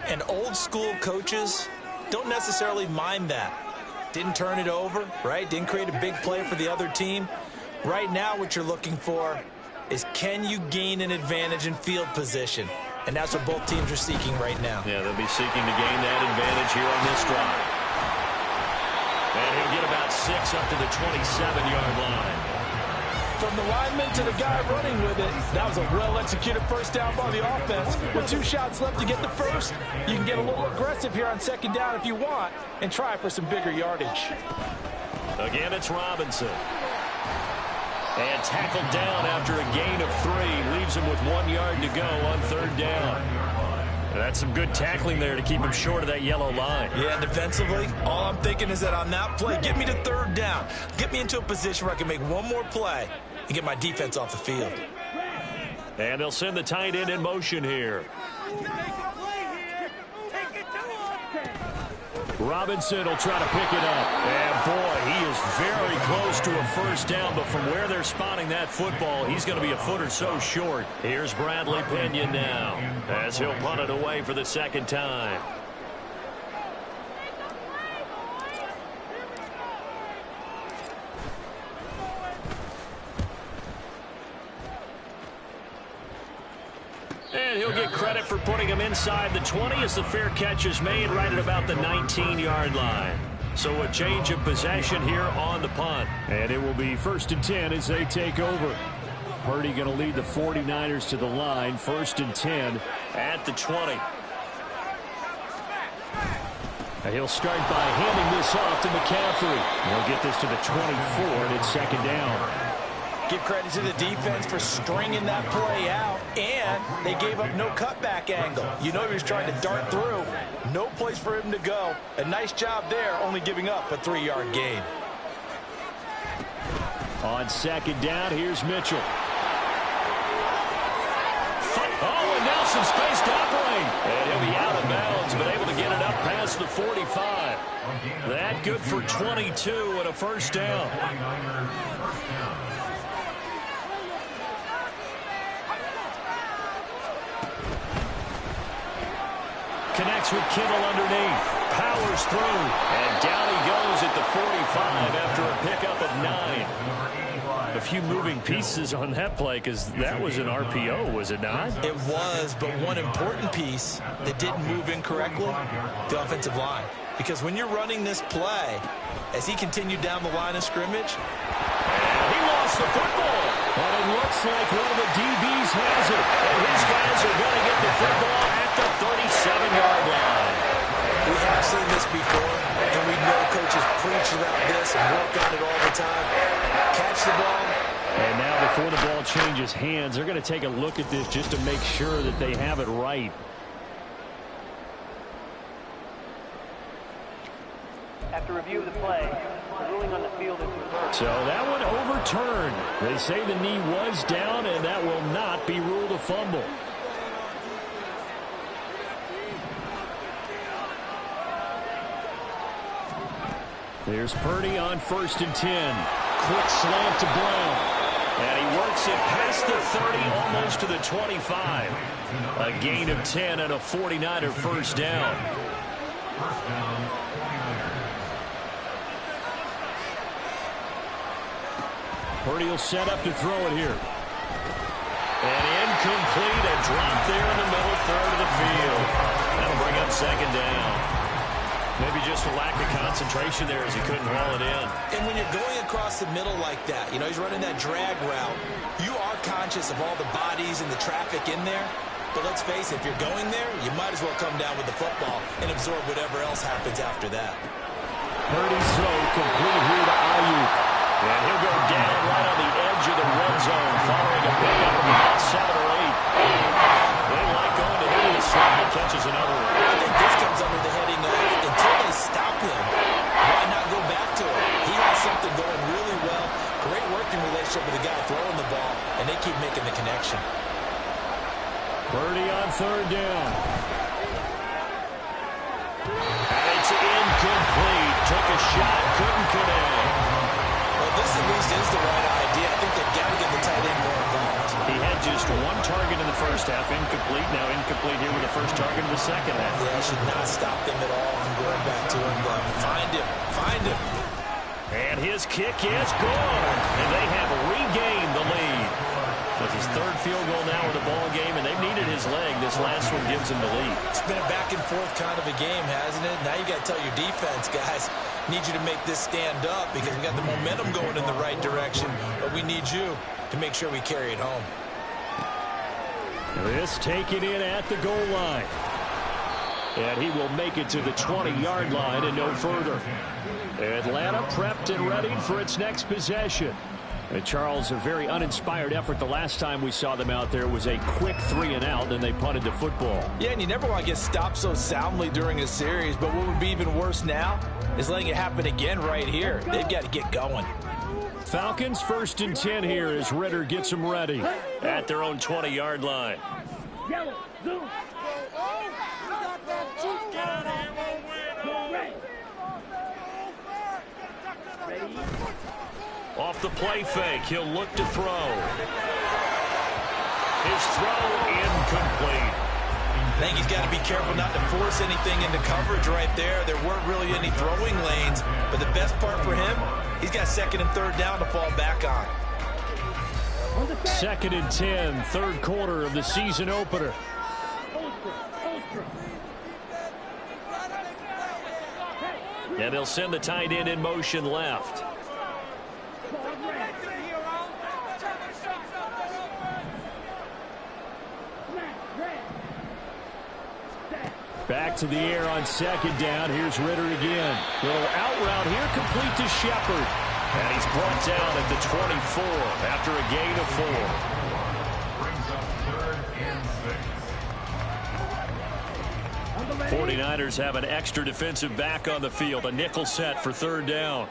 And old school coaches don't necessarily mind that. Didn't turn it over, right? Didn't create a big play for the other team. Right now what you're looking for is, can you gain an advantage in field position? And that's what both teams are seeking right now. Yeah, they'll be seeking to gain that advantage here on this drive. And he'll get about 6 up to the 27-yard line. From the lineman to the guy running with it, that was a well-executed first down by the offense. With 2 shots left to get the first, you can get a little aggressive here on 2nd down if you want and try for some bigger yardage. Again, it's Robinson. And tackled down after a gain of 3. Leaves him with 1 yard to go on 3rd down. That's some good tackling there to keep him short of that yellow line. Yeah, defensively, all I'm thinking is that on that play, get me to 3rd down. Get me into a position where I can make one more play and get my defense off the field. And they'll send the tight end in motion here. Robinson will try to pick it up. And boy, he is very close to a first down, but from where they're spotting that football, he's going to be a foot or so short. Here's Bradley Pinion now, as he'll punt it away for the 2nd time. And he'll get credit for putting him inside the 20 as the fair catch is made right at about the 19-yard line. So a change of possession here on the punt. And it will be 1st and 10 as they take over. Purdy going to lead the 49ers to the line. 1st and 10 at the 20. And he'll start by handing this off to McCaffrey. He'll get this to the 24, and it's 2nd down. Give credit to the defense for stringing that play out, and they gave up no cutback angle. You know he was trying to dart through. No place for him to go. A nice job there, only giving up a 3-yard gain. On 2nd down, here's Mitchell. Oh, and now some space to operate. And he'll be out of bounds, but able to get it up past the 45. That good for 22 and a first down. Connects with Kittle underneath. Powers through. And down he goes at the 45 after a pickup of 9. A few moving pieces on that play because that was an RPO, was it not? It was, but one important piece that didn't move incorrectly, the offensive line. Because when you're running this play, as he continued down the line of scrimmage, he lost the football. And it looks like one of the DBs has it. And his guys are going to get the football at the 37-yard line. We have seen this before, and we know coaches preach about this and work on it all the time. Catch the ball. And now before the ball changes hands, they're going to take a look at this just to make sure that they have it right. After review of the play, the ruling on the field is reversed. So that one overturned. They say the knee was down, and that will not be ruled a fumble. There's Purdy on 1st and 10. Quick slant to Brown. And he works it past the 30, almost to the 25. A gain of 10 and a 49er first down. First down, 49ers. Purdy will set up to throw it here. And incomplete, a drop there in the middle third of the field. That'll bring up 2nd down. Maybe just a lack of concentration there as he couldn't haul it in. And when you're going across the middle like that, he's running that drag route, you are conscious of all the bodies and the traffic in there. But let's face it, if you're going there, you might as well come down with the football and absorb whatever else happens after that. Purdy's throw complete here to Ayuk. And he'll go down right on the edge of the red zone following a pickup of about 7 or 8. They like going to him in the slot and catches another one. I think this comes under the heading of until they stop him, why not go back to him? He has something going really well. Great working relationship with the guy throwing the ball, and they keep making the connection. Purdy on 3rd down. And it's incomplete. Took a shot, couldn't connect. Well, this at least is the right idea. I think they've got to get the tight end more involved. He had just 1 target in the first half, incomplete. Now incomplete here with the first target in the second half. Yeah, should not stop them at all from going back to him. Find him. And his kick is good. And they have regained the lead. With his 3rd field goal now in the ball game, and they've needed his leg. This last one gives him the lead. It's been a back and forth kind of a game, hasn't it? Now you got to tell your defense, guys, need you to make this stand up because we got the momentum going in the right direction, but we need you to make sure we carry it home. This taken in at the goal line. And he will make it to the 20-yard line and no further. Atlanta prepped and ready for its next possession. And Charles, a very uninspired effort the last time we saw them out there was a quick 3-and-out, and they punted the football. Yeah, and you never want to get stopped so soundly during a series, but what would be even worse now is letting it happen again right here. They've got to get going. Falcons 1st and 10 here as Ritter gets them ready at their own 20-yard line. Off the play fake, he'll look to throw. His throw incomplete. I think he's got to be careful not to force anything into coverage right there. There weren't really any throwing lanes, but the best part for him, he's got 2nd and 3rd down to fall back on. 2nd and 10, 3rd quarter of the season opener. And they'll send the tight end in motion left. Back to the air on 2nd down. Here's Ritter again. Little out route here, complete to Shepard. And he's brought down at the 24 after a gain of 4. Brings up 3rd and 6. 49ers have an extra defensive back on the field. A nickel set for 3rd down.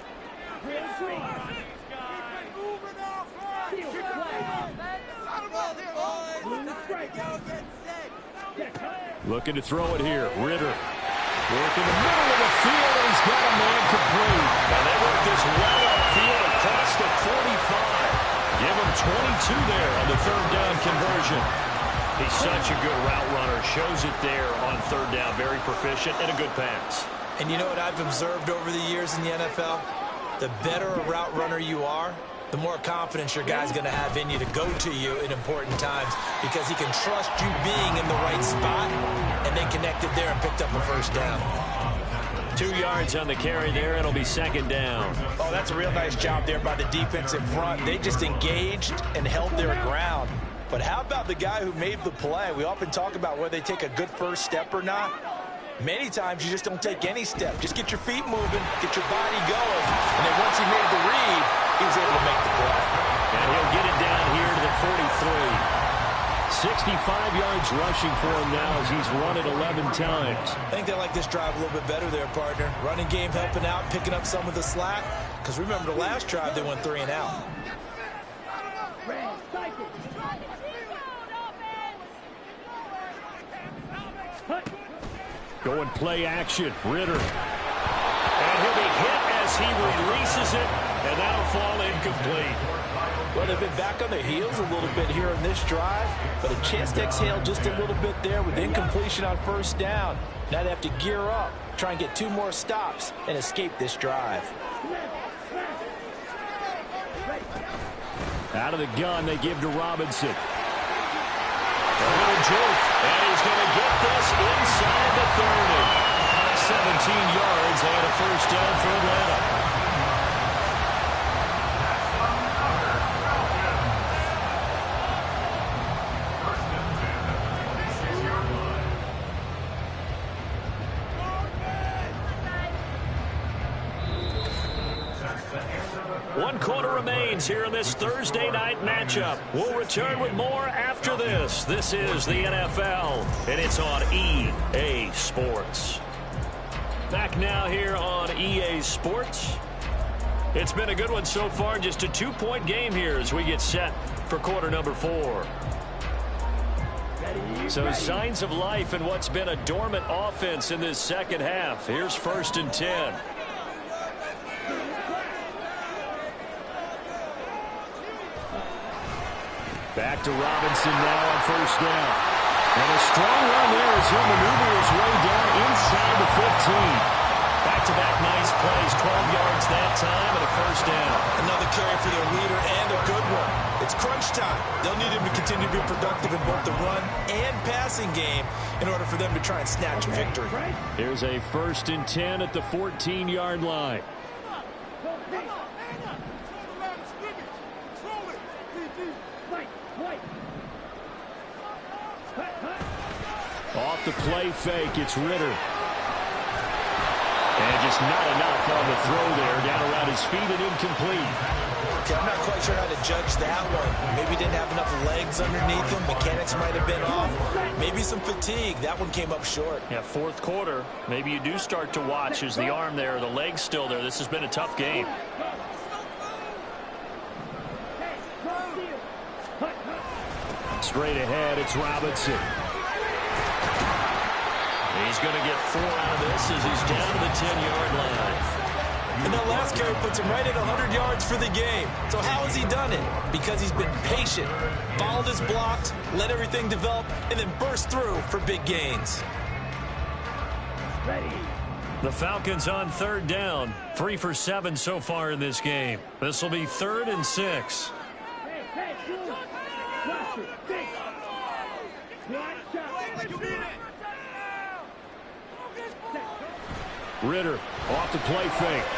Looking to throw it here. Ritter. Work in the middle of the field, and he's got a man complete. And they work this well upfield across the 45. Give him 22 there on the 3rd down conversion. He's such a good route runner. Shows it there on 3rd down. Very proficient and a good pass. And you know what I've observed over the years in the NFL? The better a route runner you are, the more confidence your guy's going to have in you to go to you in important times because he can trust you being in the right spot, and they connected there and picked up a 1st down. 2 yards on the carry there. It'll be 2nd down. Oh, that's a real nice job there by the defense in front. They just engaged and held their ground. But how about the guy who made the play? We often talk about whether they take a good first step or not. Many times you just don't take any step. Just get your feet moving, get your body going. And then once he made the read, he was able to make the play. And he'll get it down here to the 43. 65 yards rushing for him now as he's run it 11 times. I think they like this drive a little bit better there, partner. Running game helping out, picking up some of the slack. Because remember, the last drive, they went 3 and out. Going play action. Ritter. And he'll be hit as he releases it, and that'll fall incomplete. Well, they've been back on their heels a little bit here in this drive, but a chance to exhale just a little bit there with incompletion on first down. Now they have to gear up, try and get 2 more stops, and escape this drive. Out of the gun, they give to Robinson. A little joke, and he's going to get this inside the 30. 17 yards and a first down for Atlanta. One quarter remains here in this Thursday night matchup. We'll return with more after this. This is the NFL, and it's on EA Sports. Back now here on EA Sports. It's been a good one so far. Just a 2-point game here as we get set for quarter number 4. So signs of life in what's been a dormant offense in this second half. Here's 1st and 10. Back to Robinson now on first down. And a strong run there as he'll maneuver his way down inside the 15. Back-to-back nice plays, 12 yards that time and a first down. Another carry for their leader and a good one. It's crunch time. They'll need him to continue to be productive in both the run and passing game in order for them to try and snatch a victory. Here's a 1st and 10 at the 14-yard line. Off the play fake, it's Ritter. And just not enough on the throw there, down around his feet and incomplete. Okay, I'm not quite sure how to judge that one. Maybe didn't have enough legs underneath him. Mechanics might have been off. Maybe some fatigue. That one came up short. Yeah, 4th quarter. Maybe you do start to watch. Is the arm there, the leg's still there? This has been a tough game. Straight ahead, it's Robinson. He's going to get 4 out of this as he's down to the 10-yard line. And that last carry puts him right at 100 yards for the game. So how has he done it? Because he's been patient, followed his blocks, let everything develop, and then burst through for big gains. The Falcons on 3rd down. 3 for 7 so far in this game. This will be 3rd and 6. Ritter off the play fake.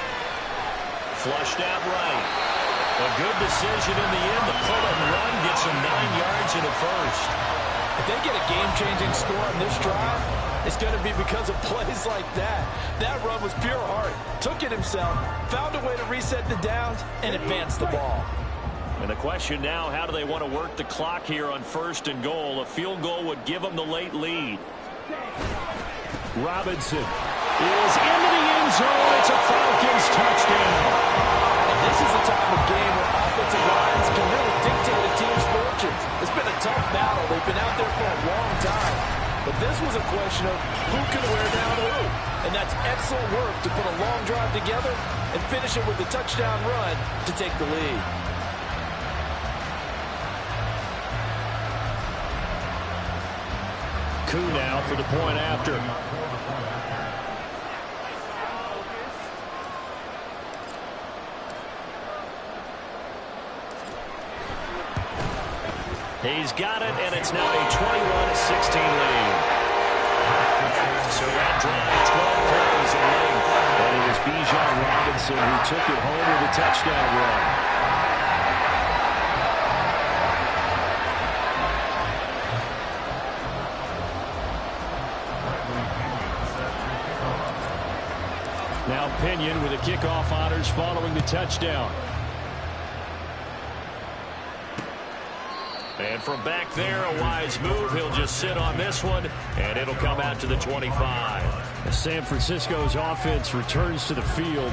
Flushed out right. A good decision in the end. The pull and run gets him 9 yards and a first. If they get a game-changing score on this drive, it's going to be because of plays like that. That run was pure heart. Took it himself, found a way to reset the downs, and advance the ball. And the question now, how do they want to work the clock here on 1st and goal? A field goal would give them the late lead. Robinson is into the end zone. It's a Falcons touchdown. And this is the type of game where offensive lines can really dictate a team's fortunes. It's been a tough battle. They've been out there for a long time. But this was a question of who can wear down who. And that's excellent work to put a long drive together and finish it with a touchdown run to take the lead. Coup now for the point after. He's got it, and it's now a 21-16 lead. So that drive, 12 plays in length. And it was Bijan Robinson who took it home with a touchdown run. Now Pinion with the kickoff honors following the touchdown. And from back there, a wise move. He'll just sit on this one, and it'll come out to the 25. San Francisco's offense returns to the field.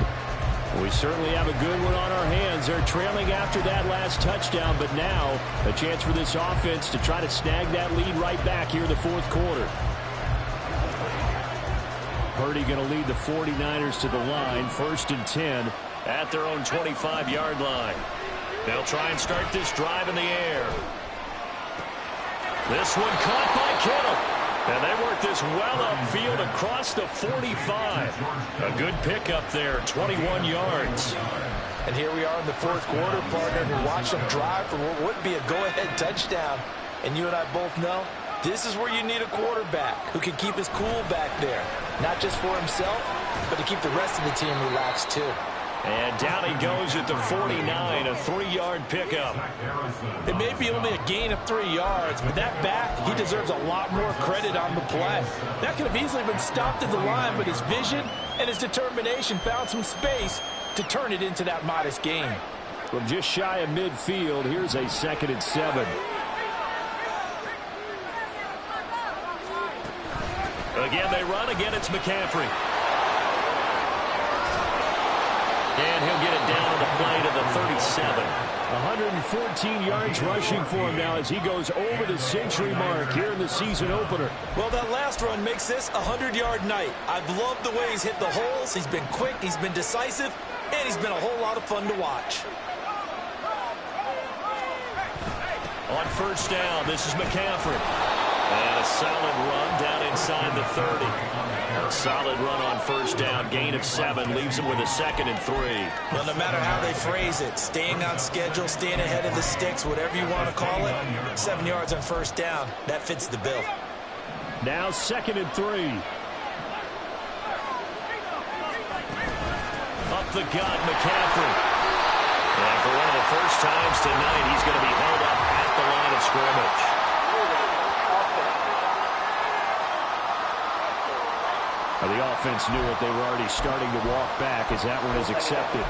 We certainly have a good one on our hands. They're trailing after that last touchdown, but now a chance for this offense to try to snag that lead right back here in the fourth quarter. Purdy going to lead the 49ers to the line, 1st and 10 at their own 25-yard line. They'll try and start this drive in the air. This one caught by Kittle. And they work this well upfield across the 45. A good pickup there, 21 yards. And here we are in the fourth quarter, partner, to watch them drive for what would be a go-ahead touchdown. And you and I both know this is where you need a quarterback who can keep his cool back there. Not just for himself, but to keep the rest of the team relaxed too. And down he goes at the 49, a 3-yard pickup. It may be only a gain of 3 yards, but that back, he deserves a lot more credit on the play. That could have easily been stopped at the line, but his vision and his determination found some space to turn it into that modest gain. From just shy of midfield, here's a 2nd and 7. Again, they run. Again, it's McCaffrey. And he'll get it down to the play to the 37. 114 yards rushing for him now as he goes over the century mark here in the season opener. Well, that last run makes this a 100-yard night. I've loved the way he's hit the holes. He's been quick, he's been decisive, and he's been a whole lot of fun to watch. On 1st down, this is McCaffrey. And a solid run down inside the 30. A solid run on 1st down. Gain of 7 leaves him with a 2nd and 3. Well, no matter how they phrase it, staying on schedule, staying ahead of the sticks, whatever you want to call it, 7 yards on 1st down, that fits the bill. Now 2nd and 3. Up the gut, McCaffrey. And for one of the first times tonight, he's going to be held up at the line of scrimmage. The offense knew it. They were already starting to walk back as that one is accepted.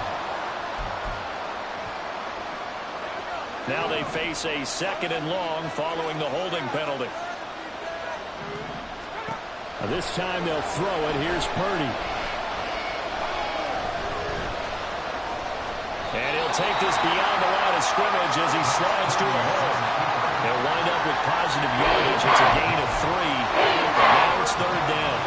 Now they face a 2nd and long following the holding penalty. This time they'll throw it. Here's Purdy. And he'll take this beyond the line of scrimmage as he slides to a hole. They'll wind up with positive yardage. It's a gain of 3. And now it's 3rd down.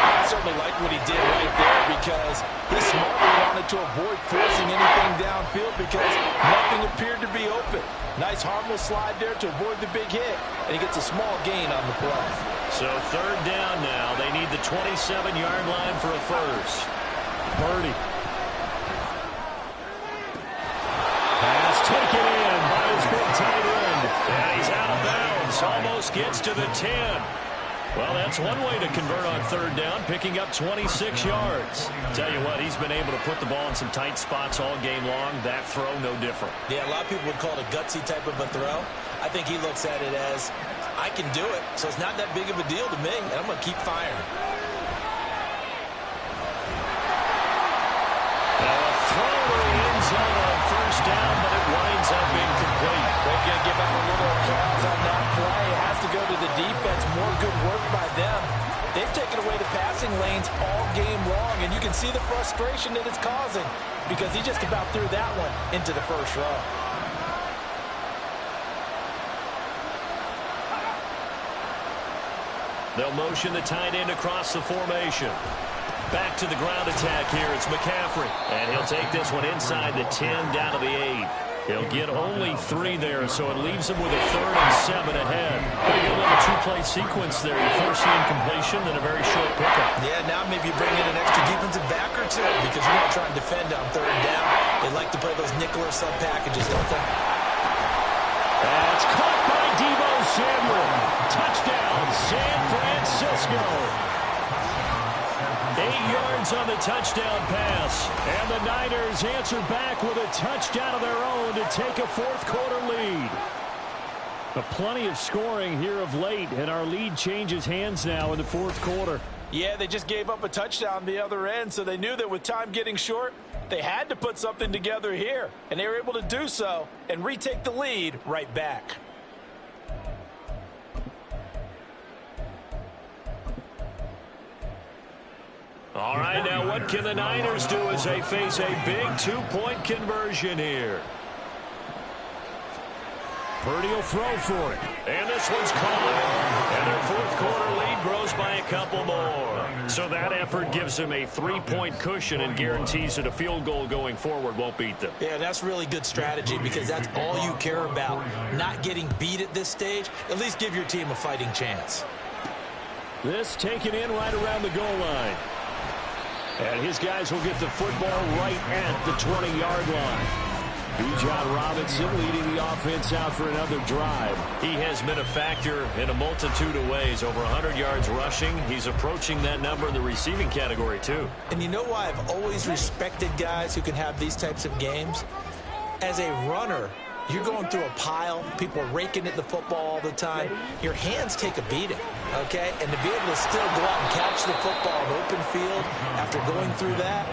I certainly like what he did right there because he smartly wanted to avoid forcing anything downfield because nothing appeared to be open. Nice harmless slide there to avoid the big hit, and he gets a small gain on the play. So 3rd down now. They need the 27-yard line for a first. Purdy. Pass taken in by his big tight end. And he's out of bounds. Almost gets to the 10. Well, that's one way to convert on 3rd down, picking up 26 yards. Tell you what, he's been able to put the ball in some tight spots all game long. That throw, no different. Yeah, a lot of people would call it a gutsy type of a throw. I think he looks at it as, I can do it, so it's not that big of a deal to me, and I'm going to keep firing. Now a throw to the end zone on 1st down, but it winds up incomplete. They're going to give out a little applause on that play. It has to go to the defense. More good work by them. They've taken away the passing lanes all game long, and you can see the frustration that it's causing because he just about threw that one into the first row. They'll motion the tight end across the formation. Back to the ground attack here. It's McCaffrey. And he'll take this one inside the 10 down to the 8. He'll get only 3 there, so it leaves him with a 3rd and 7 ahead. Pretty good little 2-play sequence there. You first see incompletion, then a very short pickup. Yeah, now maybe you bring in an extra defensive back or two because you're not trying to defend on 3rd down. They like to play those nickel or sub packages, don't they? That's caught by Deebo Samuel. Touchdown, San Francisco. 8 yards on the touchdown pass. And the Niners answer back with a touchdown of their own to take a fourth quarter lead. But plenty of scoring here of late, and our lead changes hands now in the fourth quarter. Yeah, they just gave up a touchdown on the other end, so they knew that with time getting short, they had to put something together here. And they were able to do so and retake the lead right back. All right, now what can the Niners do as they face a big 2-point conversion here? Purdy will throw for it. And this one's caught. And their fourth quarter lead grows by a couple more. So that effort gives them a 3-point cushion and guarantees that a field goal going forward won't beat them. Yeah, that's really good strategy because that's all you care about. Not getting beat at this stage. At least give your team a fighting chance. This taken in right around the goal line. And his guys will get the football right at the 20-yard line. Bijan Robinson leading the offense out for another drive. He has been a factor in a multitude of ways. Over 100 yards rushing. He's approaching that number in the receiving category, too. And you know why I've always respected guys who can have these types of games? As a runner, you're going through a pile. People are raking at the football all the time. Your hands take a beating, okay? And to be able to still go out and catch the football in open field after going through that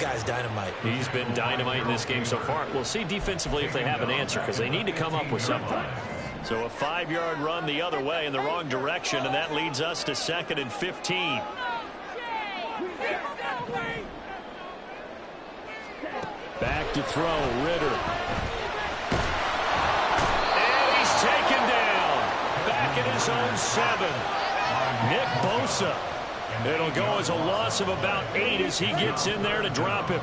guy's dynamite. He's been dynamite in this game so far. We'll see defensively if they have an answer because they need to come up with something. So a 5-yard run the other way in the wrong direction, and that leads us to 2nd and 15. Back to throw, Ritter. And he's taken down. Back at his own 7. Nick Bosa. It'll go as a loss of about 8 as he gets in there to drop him.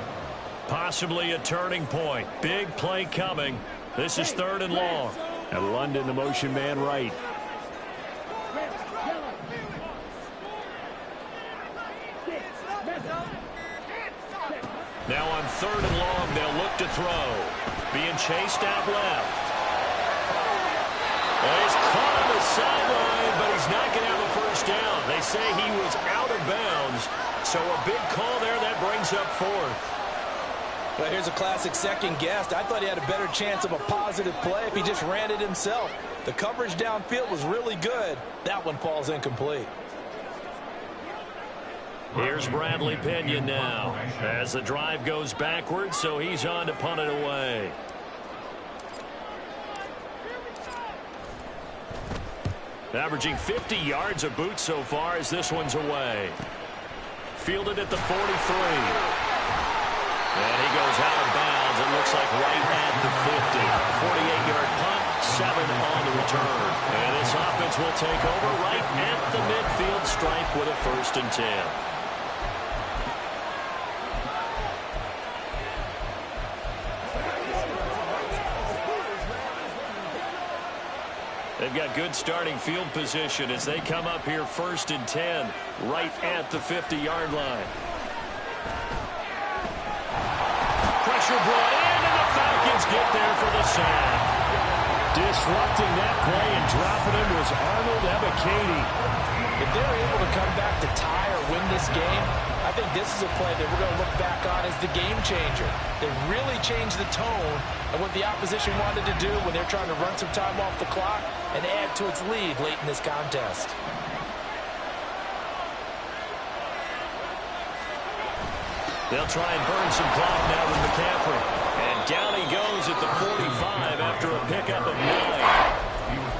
Possibly a turning point. Big play coming. This is 3rd and long. And London, the motion man right. Now on 3rd and long, they'll look to throw. Being chased out left. And he's caught on the sideline, but he's not going to have a first down. They say he was out of bounds, so a big call there that brings up 4th. Well, here's a classic second guess. I thought he had a better chance of a positive play if he just ran it himself. The coverage downfield was really good. That one falls incomplete. Here's Bradley Pinion now as the drive goes backwards, so he's on to punt it away. Averaging 50 yards a boot so far as this one's away. Fielded at the 43. And he goes out of bounds. It looks like right at the 50. 48-yard punt, 7 on the return. And this offense will take over right at the midfield stripe with a 1st and 10. They've got good starting field position as they come up here 1st and 10 right at the 50-yard line. Pressure brought in, and the Falcons get there for the sack. Disrupting that play and dropping him was Arnold Ebiketie. If they're able to come back to tie or win this game, I think this is a play that we're going to look back on as the game changer. They really changed the tone of what the opposition wanted to do when they're trying to run some time off the clock and add to its lead late in this contest. They'll try and burn some clock now with McCaffrey. And down he goes at the 45 after a pickup of 9.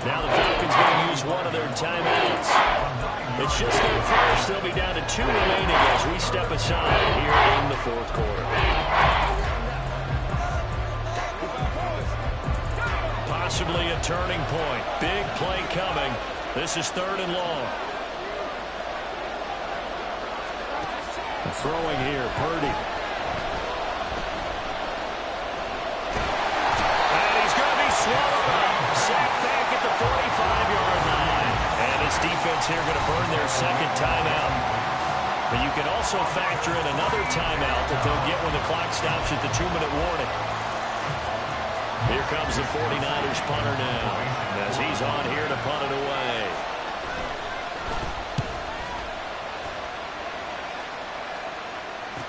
Now the Falcons going to use one of their timeouts. It's just their first. They'll be down to 2 remaining as we step aside here in the 4th quarter. Possibly a turning point. Big play coming. This is 3rd and long. Throwing here, Purdy. And he's going to be swallowed up. Sacked back at the 45-yard line. And his defense here going to burn their 2nd timeout. But you can also factor in another timeout that they'll get when the clock stops at the 2-minute warning. Here comes the 49ers punter now as he's on here to punt it away.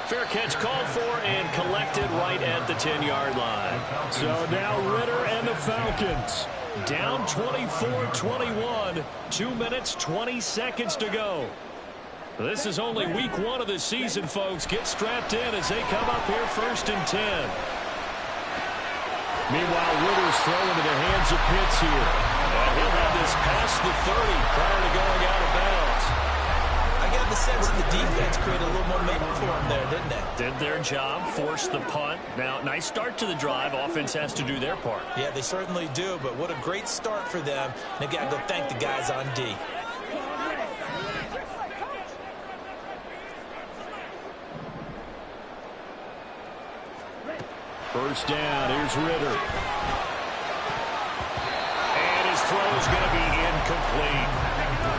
Fair catch called for and collected right at the 10-yard line. So now Ritter and the Falcons down 24-21. 2 minutes, 20 seconds to go. This is only week 1 of the season, folks. Get strapped in as they come up here 1st and 10. Meanwhile, Ritter's throwing into the hands of Pitts here. And he'll have this past the 30 prior to going out of bounds. I got a sense that the defense created a little momentum for them there, didn't they? Did their job, forced the punt. Now, nice start to the drive. Offense has to do their part. Yeah, they certainly do, but what a great start for them. And they've got to go thank the guys on D. First down, here's Ritter. And his throw's going to be incomplete.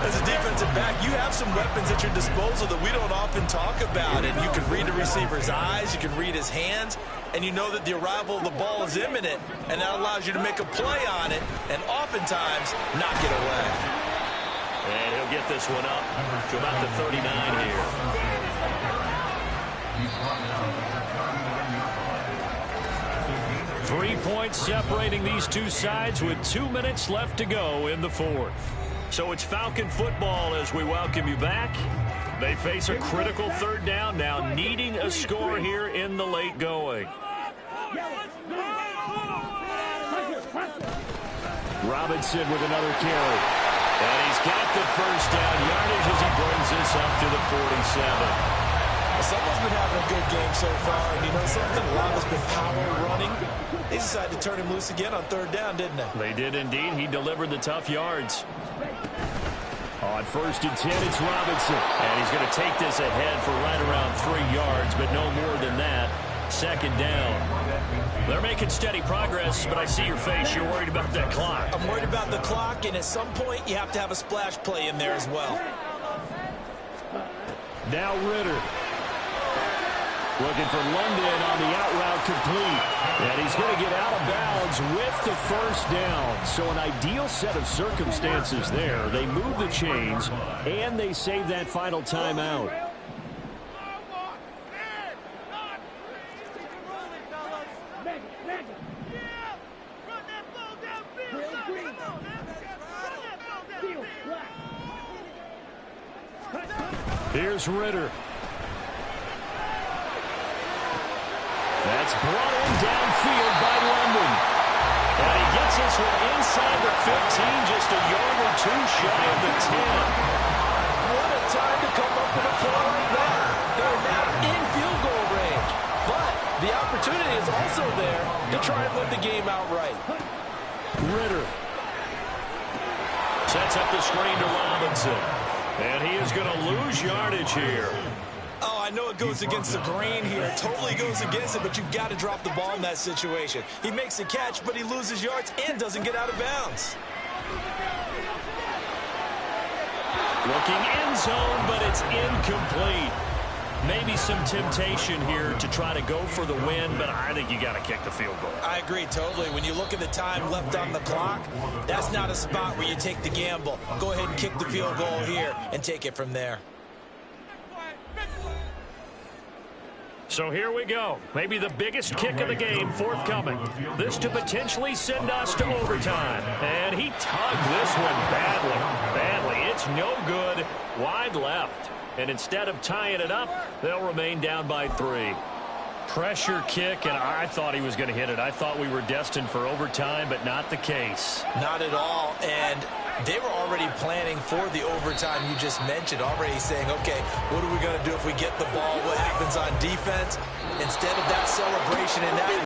As a defensive back, you have some weapons at your disposal that we don't often talk about. And you can read the receiver's eyes, you can read his hands, and you know that the arrival of the ball is imminent, and that allows you to make a play on it and oftentimes knock it away. And he'll get this one up to about the 39 here. 3 points separating these two sides with 2 minutes left to go in the fourth. So it's Falcon football as we welcome you back. They face a critical third down now, needing a score here in the late going. Robinson with another carry. And he's got the first down yardage as he brings this up to the 47. Someone's been having a good game so far, and you know something? A lot has been power running. They decided to turn him loose again on third down, didn't they? They did indeed. He delivered the tough yards. On 1st and 10, it's Robinson. And he's going to take this ahead for right around 3 yards, but no more than that. Second down. They're making steady progress, but I see your face. You're worried about that clock. I'm worried about the clock, and at some point, you have to have a splash play in there as well. Now Ritter. Looking for London on the out route complete. And he's going to get out of bounds with the first down. So an ideal set of circumstances there. They move the chains, and they save that final timeout. Here's Ritter. That's brought in downfield by London. And he gets this one inside the 15, just a yard or two shy of the 10. What a time to come up with a play like that. They're now in field goal range. But the opportunity is also there to try and win the game outright. Ritter sets up the screen to Robinson. And he is going to lose yardage here. Oh, I know it goes against the grain here. It totally goes against it, but you've got to drop the ball in that situation. He makes the catch, but he loses yards and doesn't get out of bounds. Looking end zone, but it's incomplete. Maybe some temptation here to try to go for the win, but I think you got to kick the field goal. I agree totally. When you look at the time left on the clock, that's not a spot where you take the gamble. Go ahead and kick the field goal here and take it from there. So here we go. Maybe the biggest kick of the game forthcoming. This to potentially send us to overtime. And he tugged this one badly. It's no good. Wide left. And instead of tying it up, they'll remain down by 3. Pressure kick, and I thought he was going to hit it. I thought we were destined for overtime, but not the case. Not at all. And they were already planning for the overtime you just mentioned, already saying, okay, what are we going to do if we get the ball? What happens on defense? Instead of that celebration and that